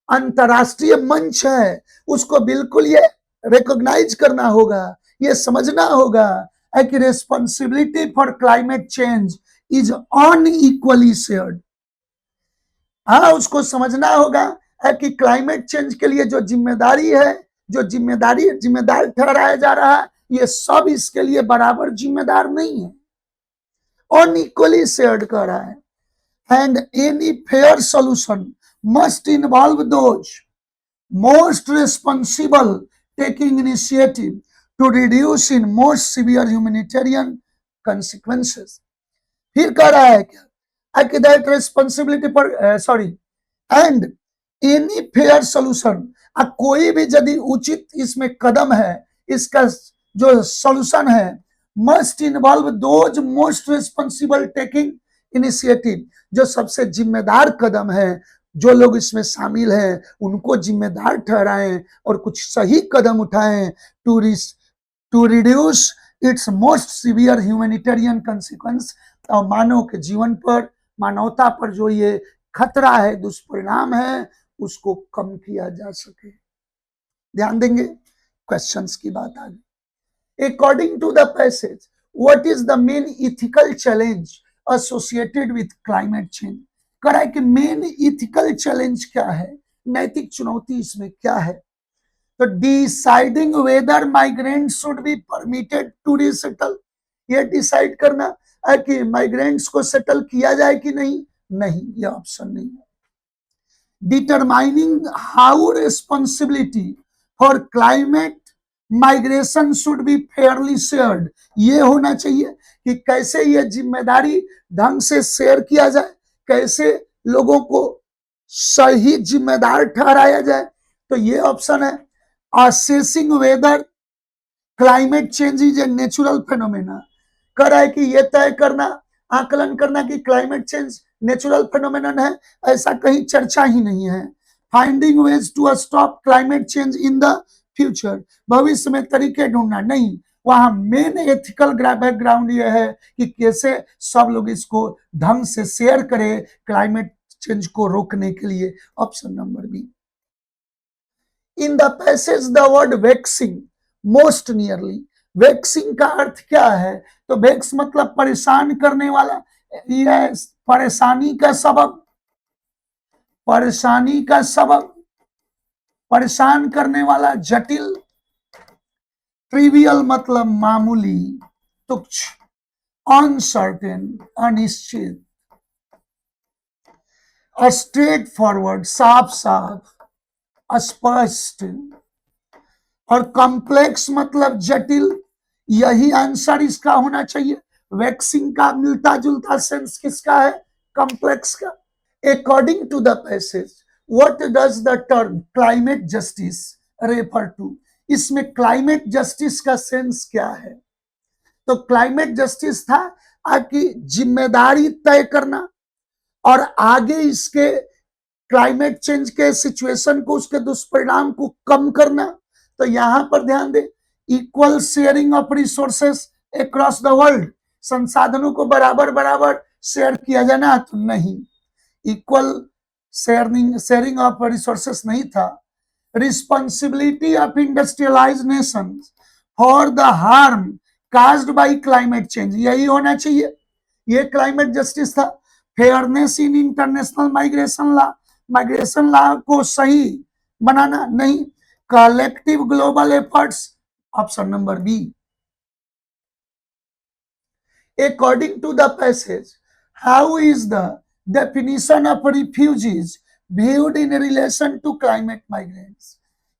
अंतरराष्ट्रीय मंच है उसको बिल्कुल ये रिकॉग्नाइज करना होगा, ये समझना होगा कि responsibility for climate change is unequally shared. हाँ, उसको समझना होगा कि क्लाइमेट चेंज के लिए जो जिम्मेदारी है, जो जिम्मेदार ठहराया जा रहा है, ये सब इसके लिए बराबर जिम्मेदार नहीं है, अनइक्वली शेयर्ड कर रहा है। And any fair solution must involve those most responsible taking initiative to reduce in most severe humanitarian consequences। फिर कह रहा है क्या कि that responsibility पर and any fair solution, कोई भी यदि उचित इसमें कदम है, इसका जो सॉल्यूशन है, must involve those most responsible taking initiative, जो सबसे जिम्मेदार कदम है, जो लोग इसमें शामिल हैं उनको जिम्मेदार ठहराएं और कुछ सही कदम उठाएं to reduce its most severe humanitarian consequence. और मानव के जीवन पर, मानवता पर जो ये खतरा है, दुष्परिणाम है, उसको कम किया जा सके। ध्यान देंगे, क्वेश्चंस की बात आ गई। According to the passage, what is the main ethical challenge associated with climate change? कह रहा है कि मेन इथिकल चैलेंज क्या है नैतिक चुनौती इसमें क्या है? तो deciding whether migrant should be permitted to resettle, ये डिसाइड करना है कि माइग्रेंट्स को सेटल किया जाए कि नहीं, नहीं, ये ऑप्शन नहीं है। Determining how responsibility for climate migration should be Fairlie shared, ये होना चाहिए कि कैसे ये जिम्मेदारी ढंग से शेयर किया जाए, कैसे लोगों को सही जिम्मेदार ठहराया जाए। तो ये ऑप्शन है। Assessing whether climate change is a natural phenomena, कर रहा है कि ये तय करना, आकलन करना कि क्लाइमेट चेंज नेचुरल फेनोमेनन है, ऐसा कहीं चर्चा ही नहीं है। Finding ways to stop climate change in the future, भविष्य में तरीके ढूंढना, नहीं, वहां मेन एथिकल बैकग्राउंड ये है कि कैसे सब लोग इसको ढंग से शेयर करें क्लाइमेट चेंज को रोकने के लिए। Option number B. In the passage the word waxing most nearly, waxing का अर्थ क्या है? तो वैक्स मतलब परेशान करने वाला, यह परेशानी का सबब, परेशानी का सबब, परेशान करने वाला, जटिल, ट्रिवियल मतलब मामूली, तुच्छ, अनसर्टेन अनिश्चित, स्ट्रेट फॉरवर्ड साफ साफ, स्पष्ट, और कॉम्प्लेक्स मतलब जटिल। यही आंसर इसका होना चाहिए। वैक्सिंग का मिलता जुलता सेंस किसका है? कॉम्प्लेक्स का। According to the passage what does the term climate justice refer to, इसमें क्लाइमेट जस्टिस का सेंस क्या है? तो क्लाइमेट जस्टिस था कि जिम्मेदारी तय करना और आगे इसके क्लाइमेट चेंज के सिचुएशन को, उसके दुष्परिणाम को कम करना। तो यहां पर ध्यान दे, equal sharing of resources across the world, संसाधनों को बराबर बराबर शेयर किया जाना, तो नहीं, इक्वल शेयरिंग ऑफ रिसोर्सेस नहीं था। Responsibility of industrialised nations for the harm caused by climate change, यही होना चाहिए, ये क्लाइमेट जस्टिस था। Fairness in international migration law को सही बनाना, नहीं। Collective global efforts, option number B. According to the passage how is the definition of refugees viewed in relation to climate migrants,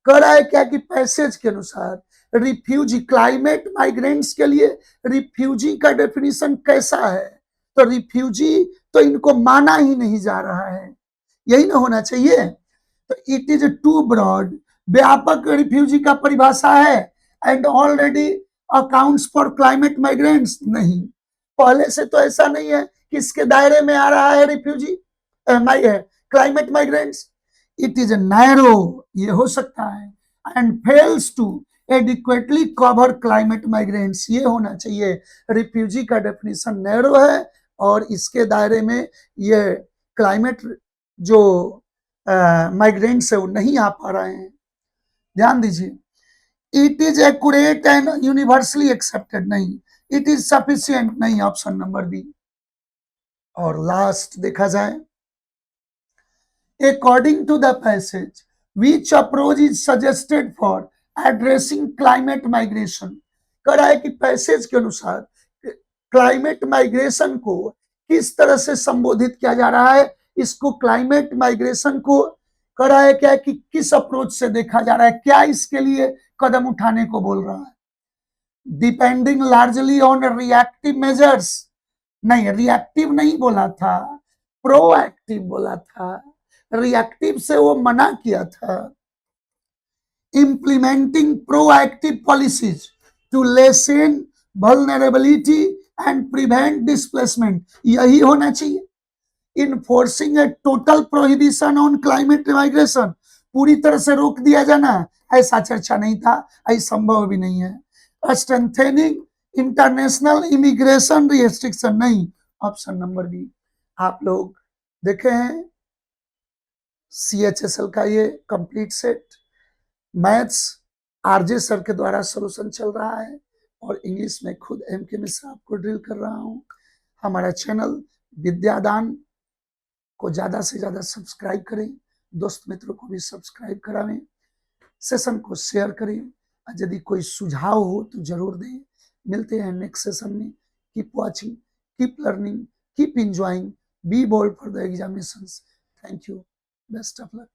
कह रहा है क्या कि पैसेज के अनुसार रिफ्यूजी, क्लाइमेट माइग्रेंट्स के लिए रिफ्यूजी का डेफिनेशन कैसा है? तो रिफ्यूजी तो इनको माना ही नहीं जा रहा है, यही ना होना चाहिए। तो इट इज टू ब्रॉड, व्यापक रिफ्यूजी का परिभाषा है, and already accounts for climate migrants, नहीं, पहले से तो ऐसा नहीं है कि इसके दायरे में आ रहा है refugee climate migrants. It is narrow, ये हो सकता है, and fails to adequately cover climate migrants, ये होना चाहिए। रिफ्यूजी का डेफिनेशन नैरो है और इसके दायरे में ये क्लाइमेट जो माइग्रेंट्स है वो नहीं आ पा रहे हैं, ध्यान दीजिए। It is accurate and universally accepted, नहीं। इट इज सफिशिएंट, नहीं, ऑप्शन नंबर बी। और लास्ट देखा जाए, according to the passage which approach is suggested for addressing climate migration, कह रहा है कि पैसेज के अनुसार क्लाइमेट माइग्रेशन को किस तरह से संबोधित किया जा रहा है, इसको क्लाइमेट माइग्रेशन को कह रहा है क्या कि किस अप्रोच से देखा जा रहा है, क्या इसके लिए कदम उठाने को बोल रहा है? Depending largely on reactive measures, नहीं, रिएक्टिव नहीं बोला था, प्रोएक्टिव बोला था, रिएक्टिव से वो मना किया था। Implementing proactive policies to lessen vulnerability and prevent displacement, यही होना चाहिए। Enforcing a total prohibition on climate migration, पूरी तरह से रोक दिया जाना, ऐसा चर्चा नहीं था, ऐसा संभव भी नहीं है। स्ट्रेंथेनिंग इंटरनेशनल इमिग्रेशन रिस्ट्रिक्शन, नहीं, ऑप्शन नंबर बी। आप लोग देखे हैं CHSL का ये complete set, maths RJ sir के द्वारा सॉल्यूशन चल रहा है और इंग्लिश में खुद MK मिश्रा आपको ड्रिल कर रहा हूं। हमारा चैनल विद्यादान को ज्यादा से ज्यादा सब्सक्राइब करें, दोस्त मित्रों को भी सब्सक्राइब करावें, सेशन को शेयर करें, और यदि कोई सुझाव हो तो जरूर दें। मिलते हैं नेक्स्ट सेशन में। Keep watching, keep learning, keep enjoying, be bold for the examinations. Thank you, best of luck.